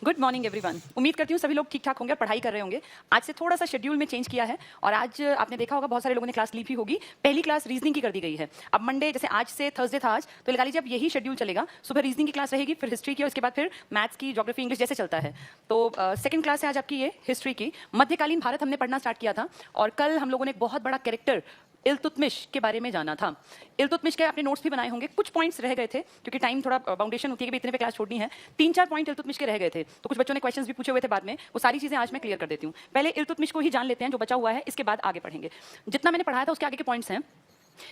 Good morning everyone. उम्मीद करती हूँ सभी लोग ठीक ठाक होंगे और पढ़ाई कर रहे होंगे। आज से थोड़ा सा शेड्यूल में चेंज किया है और आज आपने देखा होगा बहुत सारे लोगों ने क्लास ली भी होगी। पहली क्लास रीजनिंग की कर दी गई है। अब मंडे, जैसे आज से थर्सडे था आज, तो लगा लीजिए अब यही शेड्यूल चलेगा। सुबह रीजनिंग की क्लास रहेगी, फिर हिस्ट्री की और उसके बाद फिर मैथ्स की, ज्योग्राफी, इंग्लिश जैसे चलता है। तो सेकंड क्लास है आज आपकी ये हिस्ट्री की। मध्यकालीन भारत हमने पढ़ना स्टार्ट किया था और कल हम लोगों ने एक बहुत बड़ा कैरेक्टर इल्तुतमिश के बारे में जाना था। इल्तुतमिश के अपने नोट्स भी बनाए होंगे। कुछ पॉइंट्स रह गए थे क्योंकि टाइम थोड़ा बाउंडेशन होती है कि इतने पे क्लास छोड़नी है। 3-4 पॉइंट इल्तुतमिश के रह गए थे, तो कुछ बच्चों ने क्वेश्चंस भी पूछे हुए थे बाद में। वो सारी चीजें आज मैं क्लियर कर देती हूँ। पहले इल्तुतमिश को ही जान लेते हैं जो बचा हुआ है, इसके बाद आगे पढ़ेंगे। जितना मैंने पढ़ाया था उसके आगे के पॉइंट्स हैं।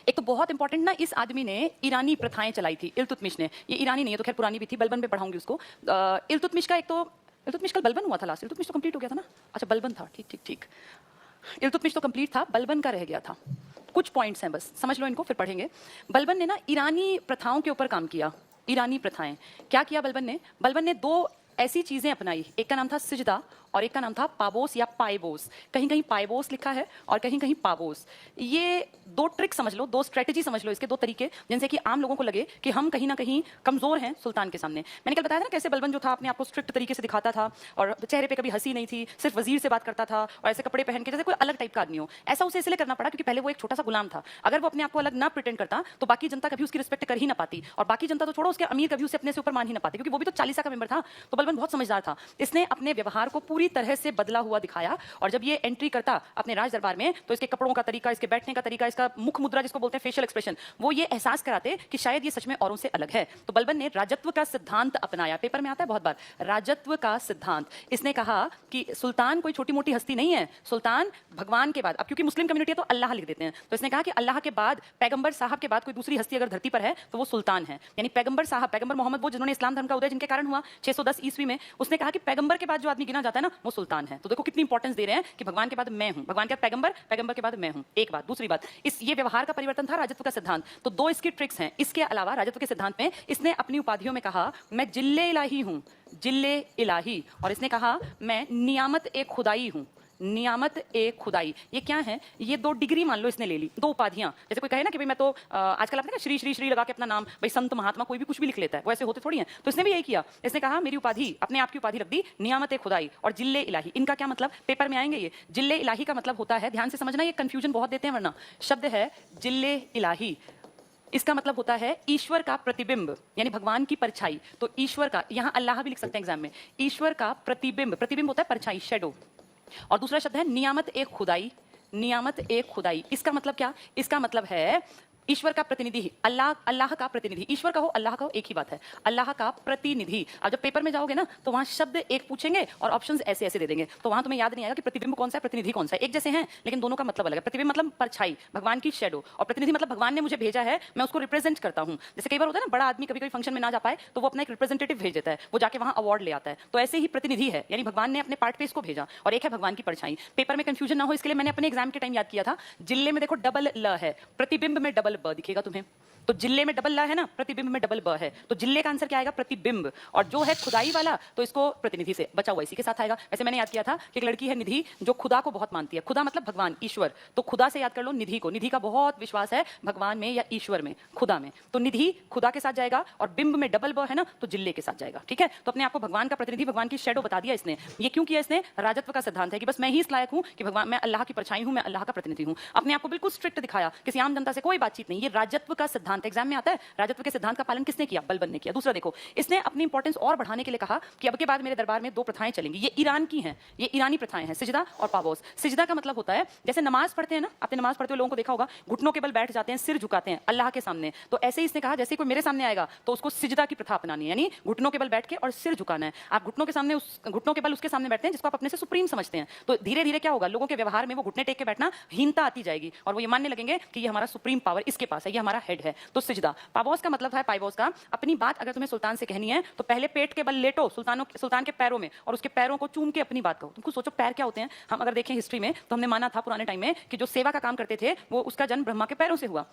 एक तो बहुत इंपॉर्टेंट ना, इस आदमी ने ईरानी प्रथाएं चलाई थी। इल्तुतमिश ने, ये ईरानी नहीं है तो खैर पुरानी भी थी, बलबन पे पढ़ाऊंगी उसको। इल्तुतमिश का एक तो, इल्तुतमिश कल बलबन हुआ था लास्ट, इल्तुतमिश तो कंप्लीट हो गया था ना। अच्छा बलबन था, ठीक ठीक ठीक। इल्तुतमिश तो कंप्लीट था, बलबन का रह गया था। कुछ पॉइंट्स हैं बस, समझ लो इनको, फिर पढ़ेंगे। बलबन ने ना ईरानी प्रथाओं के ऊपर काम किया। ईरानी प्रथाएं क्या किया बलबन ने 2 ऐसी चीजें अपनाई। एक का नाम था सिजदा और एक का नाम था पाबोस या पाइबोस। कहीं कहीं पाइबोस लिखा है और कहीं कहीं पाबोस। ये 2 ट्रिक समझ लो, 2 स्ट्रेटेजी समझ लो, इसके 2 तरीके, जिनसे कि आम लोगों को लगे कि हम कहीं ना कहीं कमजोर हैं सुल्तान के सामने। मैंने कल बताया था ना कैसे बलबन जो था अपने आप को स्ट्रिक्ट तरीके से दिखाता था और चेहरे पे कभी हंसी नहीं थी, सिर्फ वजीर से बात करता था और ऐसे कपड़े पहन के जैसे कोई अलग टाइप का आदमी हो। ऐसा उसे इसलिए करना पड़ा क्योंकि पहले वो एक छोटा सा गुलाम था। अगर वो अपने आप को अलग ना प्रिटेंड करता तो बाकी जनता कभी उसकी रिस्पेक्ट कर ही ना पाती, और बाकी जनता तो छोड़ो, उसके अमीर कभी उसे अपने से ऊपर मान ही ना पाते, क्योंकि वो भी तो 40 का मेंबर था। तो बलबन बहुत समझदार था। इसने अपने व्यवहार को पूरी तरह से बदला हुआ दिखाया और जब ये एंट्री करता अपने राज दरबार में तो इसके कपड़ों का तरीका, इसके बैठने का तरीका, इसका मुख मुद्रा जिसको बोलते हैं फेशियल एक्सप्रेशन, वो ये एहसास कराते कि शायद ये सच में औरों से अलग है। तो बलबन ने राजत्व का सिद्धांत अपनाया। पेपर में आता है बहुत बार राजत्व का सिद्धांत। इसने कहा कि सुल्तान कोई छोटी मोटी हस्ती नहीं है, सुल्तान भगवान के बाद, अब क्योंकि मुस्लिम कम्युनिटी है तो अल्लाह लिख देते हैं, तो इसने कहा कि अल्लाह के बाद, पैगंबर साहब के बाद कोई दूसरी हस्ती अगर धरती पर है तो वो सुल्तान है। यानी पैगंबर साहब, पैगंबर मोहम्मद, वो जिन्होंने इस्लाम धर्म का उदय जिनके कारण हुआ 610 ईस्वी में, उसने कहा कि पैगंबर के बाद जो आदमी गिना जाता है ना वो सुल्तान है। तो देखो कितनी इंपॉर्टेंस दे रहे हैं कि भगवान के बाद मैं हूं, भगवान के बाद पैगंबर, पैगंबर के बाद मैं हूं। एक बात। दूसरी बात, इस ये व्यवहार का परिवर्तन था राजत्व का सिद्धांत। तो 2 इसकी ट्रिक्स हैं। इसके अलावा राजत्व के सिद्धांत में इसने अपनी उपाधियों में कहा मैं जिल्ले इलाही हूं, जिल्ले इलाही, और इसने कहा मैं नियामत ए खुदाई हूं, नियामत ए खुदाई। ये क्या है? ये 2 डिग्री मान लो इसने ले ली, 2 उपाधियां। जैसे कोई कहे ना कि भाई मैं तो आजकल आपने श्री श्री श्री लगा के अपना नाम, भाई संत महात्मा कोई भी कुछ भी लिख लेता है, वो ऐसे होते थोड़ी हैं। तो इसने भी यही किया, इसने कहा मेरी उपाधि, अपने आप की उपाधि रख दी नियामत ए खुदाई और जिल्ले इलाही। इनका क्या मतलब? पेपर में आएंगे ये। जिल्ले इलाही का मतलब होता है, ध्यान से समझना, ये कंफ्यूजन बहुत देते हैं वरना। शब्द है जिल्ले इलाही, इसका मतलब होता है ईश्वर का प्रतिबिंब, यानी भगवान की परछाई। तो ईश्वर का, यहां अल्लाह भी लिख सकते हैं एग्जाम में, ईश्वर का प्रतिबिंब, प्रतिबिंब होता है परछाई, शेडो। और दूसरा शब्द है नियामत ए खुदाई, नियामत ए खुदाई। इसका मतलब क्या? इसका मतलब है ईश्वर का प्रतिनिधि, अल्लाह, अल्लाह का प्रतिनिधि। ईश्वर कहो अल्लाह कहो एक ही बात है, अल्लाह का प्रतिनिधि। अब जब पेपर में जाओगे ना तो वहां शब्द एक पूछेंगे और ऑप्शंस ऐसे ऐसे दे देंगे, तो वहां तुम्हें याद नहीं आएगा कि प्रतिबिंब कौन सा है, प्रतिनिधि कौन सा है। एक जैसे हैं लेकिन दोनों का मतलब अलग है। प्रतिबिंब मतलब परछाई, भगवान की शेडो, और प्रतिनिधि मतलब भगवान ने मुझे भेजा है, मैं उसको रिप्रेजेंट करता हूं। जैसे कई बार होता है ना, बड़ा आदमी कभी कोई फंक्शन में ना जा पाए तो वो अपना एक रिप्रेजेंटेटिव भेज देता है, वो जाके वहां अवार्ड ले आता है। तो ऐसे ही प्रतिनिधि है, यानी भगवान ने अपने पार्ट पे इसको भेजा, और एक है भगवान की परछाई। पेपर में कंफ्यूजन ना हो इसके लिए मैंने अपने एग्जाम के टाइम याद किया था, जिले में देखो डबल ल है, प्रतिबिंब में डबल ब दिखेगा तुम्हें। तो जिले में डबल ला है ना, प्रतिबिंब में डबल ब है, तो जिले का आंसर क्या आएगा? प्रतिबिंब। और जो है खुदाई वाला तो इसको प्रतिनिधि से बचा हुआ इसी के साथ आएगा। वैसे मैंने याद किया था कि एक लड़की है निधि जो खुदा को बहुत मानती है। खुदा मतलब भगवान, ईश्वर, तो खुदा से याद कर लो निधि को। निधि का बहुत विश्वास है भगवान में या ईश्वर में, खुदा में। तो निधि खुदा के साथ जाएगा और बिंब में डबल ब है ना, तो जिले के साथ जाएगा। ठीक है, तो अपने आप को भगवान का प्रतिनिधि, भगवान की शेडो बता दिया इसने। ये क्यों किया इसने? राजत्व का सिद्धांत है कि बस मैं ही इस लायक हूं कि भगवान, मैं अल्लाह की परछाई हूं, मैं अल्लाह का प्रतिनिधि हूं। अपने आप को बिल्कुल स्ट्रिक्ट दिखाया, किसी आम जनता से कोई बातचीत नहीं। ये राजत्व का सिद्धांत एग्जाम में आता है। राजत्व के सिद्धांत का पालन किसने किया? बलबन ने किया। दूसरा देखो, इसने अपनी इंपॉर्टेंस और बढ़ाने के लिए कहा कि अब के बाद मेरे दरबार में 2 प्रथाएं चलेंगी। ये ईरान की हैं, ये ईरानी प्रथाएं हैं, सिजदा और पाबोस। सिजदा का मतलब होता है जैसे नमाज पढ़ते हैं ना, आपने नमाज पढ़ते हुए लोगों को देखा होगा, घुटनों के बल बैठ जाते हैं, सिर झुकाते हैं अल्लाह के सामने। तो ऐसे ही इसने कहा जैसे कोई मेरे सामने आएगा तो उसको सिजदा की प्रथा अपनानी है, यानी घुटनों के बल बैठ के और सिर झुकाना है। आप घुटनों के सामने, घुटनों के बल उसके सामने बैठते हैं जिसको आप अपने से सुप्रीम समझते हैं। तो धीरे धीरे क्या होगा, लोगों के व्यवहार में वो घुटने टेक के बैठना हीनता आती जाएगी और वो ये मानने लगेंगे कि ये हमारा सुप्रीम पावर इसके पास है, ये हमारा हेड है। तो सिजदा। पाबोस का मतलब है, पाइबोस का, अपनी बात अगर तुम्हें सुल्तान से कहनी है तो पहले पेट के बल लेटो सुल्तान के पैरों में और उसके पैरों को चूम के अपनी बात कहो। तुमको सोचो पैर क्या होते हैं। हम अगर देखें हिस्ट्री में तो हमने माना था पुराने टाइम में कि जो सेवा का काम करते थे वो, उसका जन्म ब्रह्मा के पैरों से हुआ।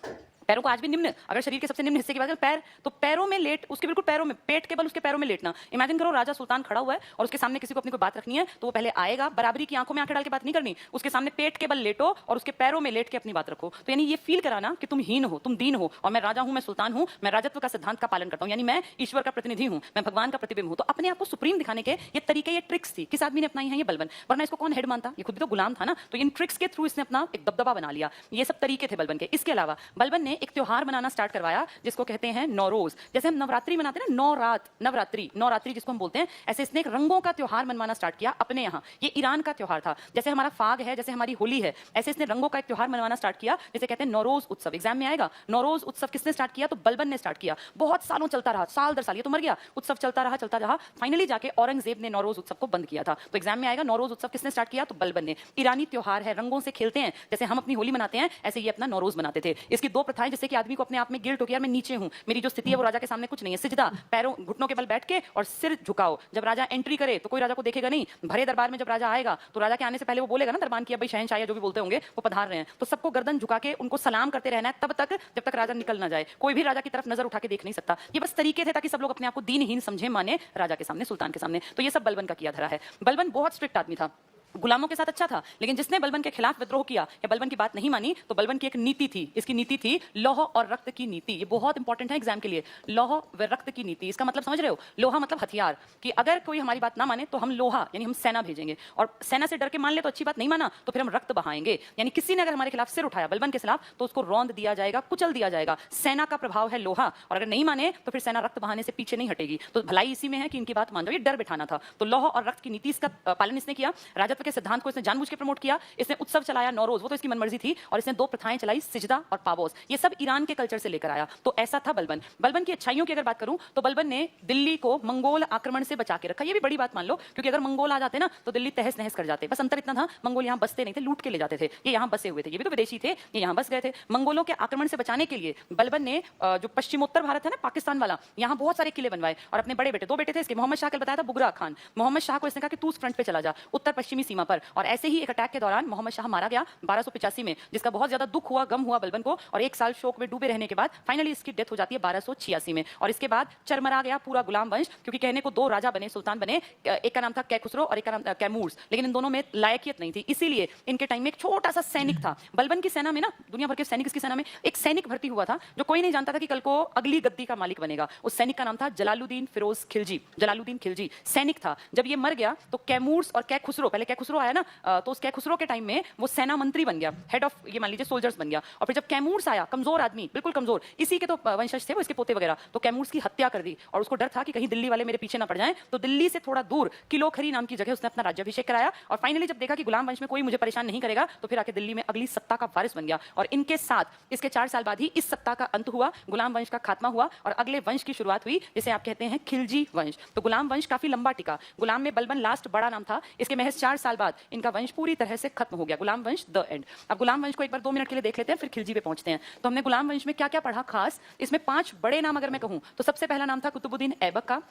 पैरों को आज भी निम्न, अगर शरीर के सबसे निम्न हिस्से की बात करें पैर, तो पैरों में लेट, उसके बिल्कुल पैरों में, पेट के बल उसके पैरों में लेटना। इमेजिन करो राजा सुल्तान खड़ा हुआ है और उसके सामने किसी को अपनी कोई बात रखनी है तो वो पहले आएगा, बराबरी की आंखों में आंखें डाल के बात नहीं करनी, उसके सामने पेट के बल लेटो और उसके पैरों में लेट के अपनी बात रखो। तो यानी ये फील कराना कि तुम हीन हो, तुम दीन हो और मैं मैं राजा हूं, मैं सुल्तान हूं, मैं राजत्व का सिद्धांत का पालन करता हूं, यानी मैं ईश्वर का प्रतिनिधि हूं, मैं भगवान का प्रतिबिंब हूं। तो अपने आप को सुप्रीम दिखाने के ये तरीके, ये ट्रिक्स थी। किस आदमी ने अपनाई है? ये बलबन। वरना इसको कौन हेड मानता? ये खुद भी तो गुलाम था ना। तो इन ट्रिक्स के थ्रू इसने अपना एक दबदबा बना लिया। ये सब तरीके थे बलबन के। इसके अलावा बलबन ने एक त्योहार मनाना स्टार्ट करवाया जिसको कहते हैं नौरोज। जैसे हम नवरात्रि मनाते हैं ना, नवरात्रि जिसको हम बोलते हैं, ऐसे इसने एक रंगों का त्योहार मनवाना स्टार्ट किया अपने यहाँ। ये ईरान का त्योहार था। जैसे हमारा फाग है, जैसे हमारी होली है, ऐसे इसने रंगों का एक त्योहार मनवाना स्टार्ट किया जिसे कहते हैं नौरोज उत्सव। एग्जाम में आएगा। नौरोज उत्सव किसने स्टार्ट किया? तो बलबन ने स्टार्ट किया। बहुत सालों चलता रहा, साल दर साल। ये तो मर गया, उत्सव चलता रहा। फाइनली जाके औरंगजेब ने नौरोज उत्सव को बंद किया था। तो एग्जाम में आएगा, नौरोज उत्सव किसने स्टार्ट किया? तो बलबन ने। ईरानी त्योहार है, रंगों से खेलते हैं। जैसे हम अपनी होली मनाते हैं, ऐसे ये अपना नौरोज मनाते थे। इसकी दो प्रथाएं, जैसे कि आदमी को अपने आप में गिल्ट हो गया, मैं नीचे हूं, मेरी जो स्थिति है वो राजा के सामने कुछ नहीं है। सिजदा, पैरों घुटनों के बल बैठ के और सिर झुकाओ। जब राजा एंट्री करे तो कोई राजा को देखेगा नहीं। भरे दरबार में जब राजा आएगा तो राजा के आने से पहले वो बोलेगा ना दरबार की, भाई शहंशाह जो भी बोलते होंगे वो पधार रहे हैं। तो सबको गर्दन झुका के उनको सलाम करते रहना है तब तक जब तक राजा निकल ना जाए। कोई भी राजा की तरफ नजर उठा के देख नहीं सकता। ये बस तरीके थे ताकि सब लोग अपने आप को दीनहीन समझे, माने राजा के सामने, सुल्तान के सामने। तो ये सब बलबन का किया धरा है। बलबन बहुत स्ट्रिक्ट आदमी था, गुलामों के साथ अच्छा था, लेकिन जिसने बलबन के खिलाफ विद्रोह किया या बलबन की बात नहीं मानी तो बलबन की एक नीति थी। इसकी नीति थी लौह और रक्त की नीति। ये बहुत इंपॉर्टेंट है एग्जाम के लिए। लौह व रक्त की नीति, इसका मतलब समझ रहे हो? लोहा मतलब हथियार, कि अगर कोई हमारी बात ना माने तो हम लोहा यानी हम सेना भेजेंगे, और सेना से डर के मान ले तो अच्छी बात, नहीं माना तो फिर हम रक्त बहाएंगे। यानी किसी ने अगर हमारे खिलाफ सिर उठाया बलबन के खिलाफ तो उसको रौंद दिया जाएगा, कुचल दिया जाएगा। सेना का प्रभाव है लोहा, और अगर नहीं माने तो फिर सेना रक्त बहाने से पीछे नहीं हटेगी। तो भलाई इसी में है कि इनकी बात मान जाओ। ये डर बिठाना था। तो लौह और रक्त की नीति, इसका पालन इसने किया। राजत्व के सिद्धांत को इसने जानबूझ के प्रमोट किया। इसने उत्सव चलाया नौरोज, वो तो इसकी मनमर्जी थी, और इसने दो प्रथाएं चलाई, सिजदा और पावोस। ये सब ईरान के कल्चर से लेकर आया। तो ऐसा था बलबन। बलबन की अच्छाइयों की अगर बात करूं तो बलबन ने दिल्ली को मंगोल आक्रमण से बचा के रखा। ये भी बड़ी बात मान लो, क्योंकि अगर मंगोल आ जाते ना तो दिल्ली तहस नहस कर जाते। बस अंतर इतना था, मंगोल यहाँ बसते नहीं थे, लूट के ले जाते थे। ये यहाँ बसे हुए थे, ये भी तो विदेशी थे, ये यहाँ बस गए थे। मंगोलों के आक्रमण से बचाने के लिए बलबन ने जो पश्चिमोत्तर भारत है ना, पाकिस्तान वाला, यहाँ बहुत सारे किले बनवाए, और अपने बड़े बेटे, दो बेटे थे इसके, मोहम्मद शाह, कल बताया था, बुगरा खान। मोहम्मद शाह को इसने कहा कि तू उस फ्रंट पे चला जा, उत्तर पश्चिमी सीमा पर। और ऐसे ही एक अटैक के दौरान मोहम्मद शाह मारा गया 1285 में, जिसका बहुत ज्यादा दुख हुआ, गम हुआ बलबन को, और एक साल शोक में डूबे रहने के बाद फाइनली इसकी डेथ हो जाती है 1286 में। और इसके बाद चरमरा गया पूरा गुलाम वंश, क्योंकि कहने को दो राजा बने, सुल्तान बने, एक का नाम था कैखुसरो और एक का नाम था कैमूर्स, लेकिन इन दोनों में लायकियत नहीं थी। इसीलिए इनके टाइम में एक छोटा सा सैनिक था बलबन की सेना में ना, दुनिया भर के सैनिक इसकी सेना में, एक सैनिक भर्ती हुआ था जो कोई नहीं जानता था कि कल को अगली गद्दी का मालिक बनेगा। उस सैनिक का नाम था जलालुद्दीन फिरोज खिलजी। जलालुद्दीन खिलजी सैनिक था। जब ये मर गया तो कैमूर्स और कैखुसरो, पहले कैखुसरो आया ना, तो उस कैखुसरो के टाइम में वो सेना मंत्री बन गया, हेड ऑफ, ये मान लीजिए सोल्जर्स बन गया। और फिर जब कैमूर्स आया, कमजोर आदमी, बिल्कुल कमजोर, इसी के तो वंशज थे वो, इसके पोते वगैरह, तो कैमूर्स की हत्या कर दी। और उसको डर था कि कहीं दिल्ली वाले मेरे पीछे ना पड़ जाएं, तो दिल्ली से थोड़ा दूर किलोखरी नाम की जगह उसने अपना राज्याभिषेक कराया। और फाइनली जब देखा कि गुलाम वंश में कोई मुझे परेशान नहीं करेगा, तो फिर आके दिल्ली में अगली सत्ता का वारिस बन गया। और इनके साथ इसके 4 साल बाद ही इस सत्ता का अंत हुआ, गुलाम वंश का खात्मा हुआ, और अगले वंश की शुरुआत हुई जिसे आप कहते हैं खिलजी वंश। तो गुलाम वंश काफी लंबा टिका। गुलाम में बलबन लास्ट बड़ा नाम था। इसके महज 4 साल बाद इनका वंश पूरी तरह से खत्म हो गया। गुलाम वंश द एंड। अब गुलाम वंश को एक बार 2 मिनट के लिए देख लेते हैं, फिर खिलजी पे पहुंचते हैं। तो हमने गुलाम वंश में क्या क्या पढ़ा खास, इसमें 5 बड़े नाम अगर मैं कहूं तो सबसे पहला नाम था कुतुबुद्दीन ऐबक का,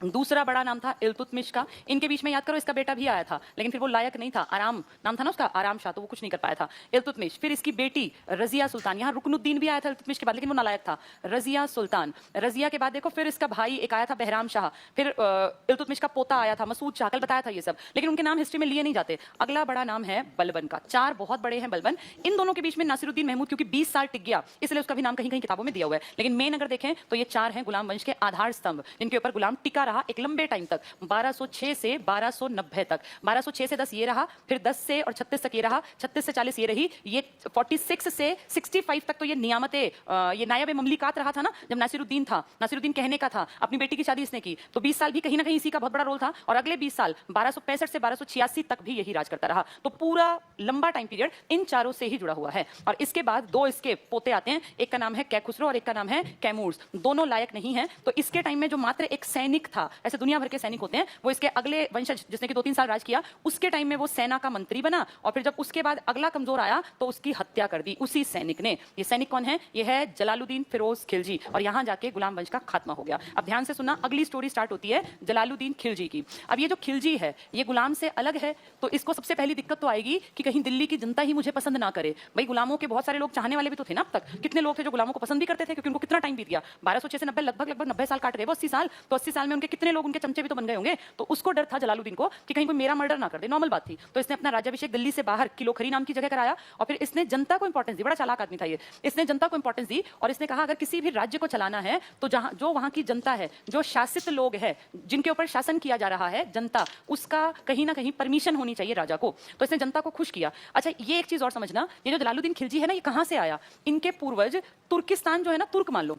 दूसरा बड़ा नाम था इल्तुतमिश का। इनके बीच में याद करो इसका बेटा भी आया था, लेकिन फिर वो लायक नहीं था, आराम नाम था ना उसका, आराम शाह, तो वो कुछ नहीं कर पाया था, इल्तुतमिश। फिर इसकी बेटी रजिया सुल्तान, यहाँ रुकनुद्दीन भी आया था इल्तुतमिश के बाद, लेकिन वो नालायक था, रजिया सुल्तान। रजिया के बाद देखो फिर इसका भाई एक आया था बहराम शाह, फिर इल्तुतमिश का पोता आया था मसूद शाह, कल बताया था ये सब, लेकिन उनके नाम हिस्ट्री में लिए नहीं जाते। अगला बड़ा नाम है बलबन का। 4 बहुत बड़े हैं बलबन। इन दोनों के बीच में नासिरुद्दीन महमूद क्योंकि 20 साल टिक गया, इसलिए उसका भी नाम कहीं कहीं किताबों में दिया हुआ है, लेकिन मेन अगर देखें तो ये 4 हैं गुलाम वंश के आधार स्तंभ, जिनके ऊपर गुलाम टिका रहा एक लंबे टाइम तक, 1206 से 1290 तक। 1206 से 10 ये रहा, फिर 10 से और 36 तक ये रहा, 36 से 40 ये रही, ये 46 से 65 तक तो ये नियामतें, ये नायब ममलिकात रहा था ना, जब नासिरुद्दीन था, नासिरुद्दीन कहने का था, अपनी बेटी की शादी इसने की, तो 20 साल भी कहीं ना कहीं इसी का बहुत बड़ा रोल था। और अगले 20 साल 1265 से 1286 तक भी यही राज करता रहा। तो पूरा लंबा टाइम पीरियड इन चारों से ही जुड़ा हुआ है। और इसके बाद 2 इसके पोते आते हैं, एक का नाम है कैखुसरो और एक का नाम है कैमूर्स। दोनों लायक नहीं है। तो इसके टाइम में जो मात्र एक सैनिक था, ऐसे दुनिया भर के सैनिक होते हैं, वो इसके अगले वंशज जिसने कि 2-3 साल राज किया, उसके टाइम में वो सेना का मंत्री बना, और फिर जब उसके बाद अगला कमजोर आया तो उसकी हत्या कर दी उसी सैनिक ने। ये सैनिक कौन है? ये है जलालुद्दीन फिरोज खिलजी। और यहां जाके गुलाम वंश का खात्मा हो गया। अब ध्यान से सुनना, अगली स्टोरी स्टार्ट होती है जलालुद्दीन खिलजी की। अब ये जो खिलजी है ये गुलाम से अलग है, तो इसको सबसे पहली दिक्कत तो आएगी कि कहीं दिल्ली की जनता ही मुझे पसंद ना करे। भाई गुलामों के बहुत सारे लोग चाहने वाले भी तो थे ना, अब तक कितने लोग थे जो गुलामों को पसंद भी करते थे, क्योंकि उनको कितना टाइम बीत गया, 1206 से 90, लगभग 90 साल काट गए वो, 80 साल। तो 80 साल में उनके कितने लोग उनके चमचे भी तो बन गए होंगे। तो उसको डर था जलालुद्दीन को कि कहीं कोई मेरा मर्डर ना कर दे, नॉर्मल बात थी। तो इसने अपना राज्याभिषेक दिल्ली से बाहर किलोखरी नाम की जगह कराया और फिर इसने जनता को इंपॉर्टेंस दी। बड़ा चालाक आदमी था ये। इसने जनता को इंपॉर्टेंस दी और इसने कहा अगर किसी भी राज्य को चलाना है तो जहां जो वहां की जनता है, जो शासित लोग हैं, जिनके ऊपर शासन किया जा रहा है, जनता, उसका कहीं ना कहीं परमिशन होनी चाहिए राजा को। तो इसने जनता को खुश किया। अच्छा, ये एक चीज और समझना, ये जो जलालुद्दीन खिलजी है ना, ये कहां से आया? इनके पूर्वज तुर्किस्तान जो है ना, तुर्क मान लो,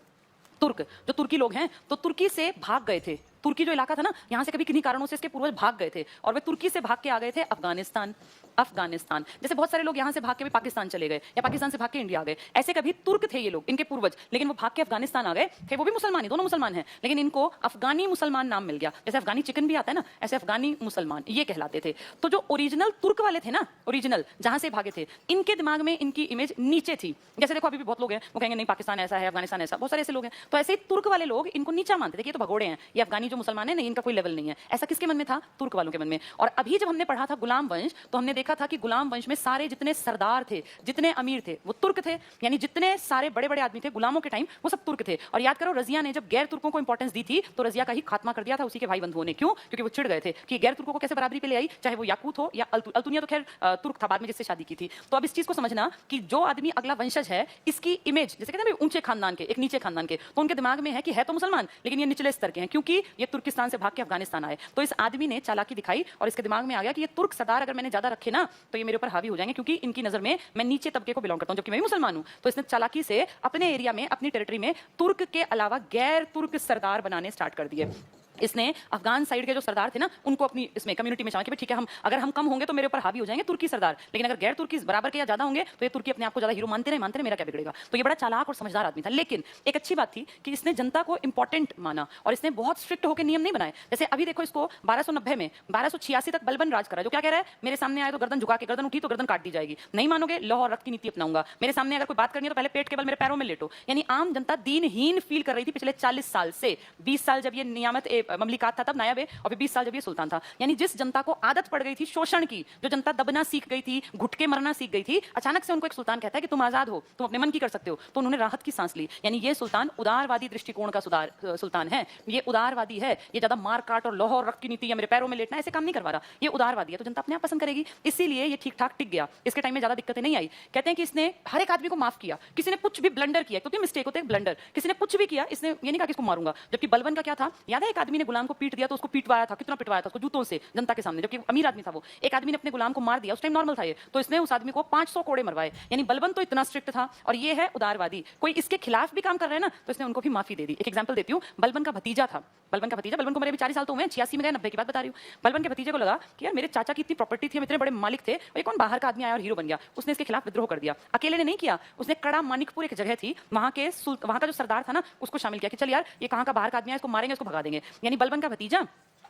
तुर्क जो तुर्की लोग हैं, तो तुर्की से भाग गए थे। तुर्की जो इलाका था ना, यहां से कभी किन्हीं कारणों से इसके पूर्वज भाग गए थे और वे तुर्की से भाग के आ गए थे अफगानिस्तान। अफगानिस्तान जैसे बहुत सारे लोग यहां से भाग के भी पाकिस्तान चले गए या पाकिस्तान से भाग के इंडिया आ गए। ऐसे कभी तुर्क थे ये लोग, इनके पूर्वज, लेकिन वो भाग के अफगानिस्तान आ गए थे। वो भी मुसलमान ही, दोनों मुसलमान हैं, लेकिन इनको अफगानी मुसलमान नाम मिल गया। जैसे अफगानी चिकन भी आता है ना, ऐसे अफगानी मुसलमान ये कहलाते थे। तो जो ओरिजिनल तुर्क वाले थे ना, ओरिजिनल जहां से भागे थे, इनके दिमाग में इनकी इमेज नीचे थी। जैसे देखो अभी भी बहुत लोग हैं वो कहेंगे नहीं पाकिस्तान ऐसा है, अफगानिस्तान ऐसा, बहुत सारे ऐसे लोग हैं। तो ऐसे ही तुर्क वाले लोग इनको नीचा मानते थे कि ये तो भगोड़े हैं, ये अफगानी जो मुसलमान है नहीं, इनका कोई लेवल नहीं है। ऐसा किसके मन में था? तुर्क वालों के मन में। और अभी जब हमने पढ़ा था गुलाम वंश, तो हमने देखा था कि गुलाम वंश में सारे जितने सरदार थे, जितने अमीर थे, वो तुर्क थे। यानी जितने सारे बड़े बड़े आदमी थे गुलामों के टाइम, वो सब तुर्क थे। और याद करो, रजिया ने जब गैर तुर्कों को इंपॉर्टेंस दी थी तो रजिया का ही खात्मा कर दिया था उसी के भाई बंधुओं ने। क्यों? क्योंकि वो चिढ़ गए थे कि गैर तुर्कों को कैसे बराबरी पे ले आई, चाहे वो याकूत हो या अल्तुनिया, तो खैर तुर्क था बाद में जिससे शादी की थी। तो अब इस चीज को समझना कि जो आदमी अगला वंशज है, इसकी इमेज जैसे कहते हैं ऊंचे खानदान के, एक नीचे खानदान के, तो उनके दिमाग में है कि है तो मुसलमान लेकिन ये निचले स्तर के हैं, क्योंकि ये तुर्किस्तान से भाग के अफगानिस्तान आए। तो इस आदमी ने चालाकी दिखाई और इसके दिमाग में आ गया कि ये तुर्क सरदार अगर मैंने ज्यादा रखे ना तो ये मेरे ऊपर हावी हो जाएंगे, क्योंकि इनकी नजर में मैं नीचे तबके को बिलोंग करता हूं, जबकि मैं भी मुसलमान हूं। तो इसने चालाकी से अपने एरिया में, अपनी टेरिटरी में तुर्क के अलावा गैर तुर्क सरदार बनाने स्टार्ट कर दिए। इसने अफगान साइड के जो सरदार थे ना, उनको अपनी इसमें कम्युनिटी में शामिल किया। ठीक है, हम अगर हम कम होंगे तो मेरे ऊपर हावी हो जाएंगे तुर्की सरदार, लेकिन अगर गैर तुर्की बराबर के या ज्यादा होंगे तो ये तुर्की अपने आप को ज्यादा हीरो मानते रहे, मेरा क्या बिगड़ेगा। तो ये बड़ा चालाक और समझदार आदमी था। लेकिन एक अच्छी बात थी कि इसने जनता को इंपॉर्टेंट माना और इसने बहुत स्ट्रिक्ट होकर नियम नहीं बनाए। जैसे अभी देखो, इसको 1290 में 1286 तक बलबन राज करा, जो क्या कह रहा है, मेरे सामने आए तो गर्दन झुका के, गर्दन उठी तो गर्दन काट दी जाएगी, नहीं मानोगे लौह और रक्त की नीति अपनाऊंगा, मेरे सामने अगर कोई बात करनी है तो पहले पेट के बल मेरे पैरों में लेटो। यानी आम जनता दीनहीन फील कर रही थी पिछले 40 साल से। 20 साल जब ये नियामत ममलिकात था तब नायब है, और 20 साल जब ये सुल्तान था। यानी जिस जनता को आदत पड़ गई थी शोषण की, जो जनता दबना सीख गई थी, घुटके मरना सीख गई थी, अचानक से उनको एक सुल्तान कहता है कि तुम आजाद हो, तुम अपने मन की कर सकते हो, तो उन्होंने राहत की सांस ली। यानी ये सुल्तान उदारवादी दृष्टिकोण का सुल्तान है, ये उदारवादी है, ये ज्यादा मार काट और लौह और रक्त की नीति या मेरे पैरों में लेटना ऐसे काम नहीं करवा रहा, ये उदारवादी है, तो जनता अपने आप पसंद करेगी। इसीलिए ये ठीक ठाक टिक गया, इसके टाइम में ज्यादा दिक्कतें नहीं आई। कहते हैं कि इसने हर एक आदमी को माफ किया, किसी ने कुछ भी ब्लंडर किया, क्योंकि मिस्टेक होते हैं ब्लंडर, किसी ने कुछ भी किया, इसने ये नहीं कहा कि इसको मारूंगा। जबकि बलबन का क्या था, याद है, एक आदमी ने गुलाम को पीट दिया तो उसको पिटवाया था, कितना पिटवाया था उसको जूतों से जनता के सामने, जबकि अमीर आदमी था वो। एक आदमी ने अपने गुलाम को मार दिया, उस टाइम नॉर्मल था ये, तो इसने उस आदमी को 500 कोड़े मरवाए। यानी बलबन तो इतना स्ट्रिक्ट था, और ये है उदारवादी। कोई इसके खिलाफ भी काम कर रहे हैं ना, तो इसने उनको भी माफी दे दी। एक एग्जांपल देती हूँ, बलबन का भतीजा था, बलबन को मेरे भी 40 साल तो हुए, 86 में गए, 90 की बात बता रही हूँ। बलबन के भतीजे को लगा कि यार मेरे चाचा की इतनी प्रॉपर्टी थी, इतने बड़े मालिक थे, और ये कौन बाहर का आदमी आया और हीरो बन गया। उसने इसके खिलाफ विद्रोह कर दिया। अकेले ने नहीं किया, उसने कड़ा मानिकपुर एक जगह थी, वहां का जो सरदार था ना, उसको शामिल किया कि चल यार ये कहाँ का बाहर का आदमी है, इसको मारेंगे, इसको भगा देंगे। यानी बलबन का भतीजा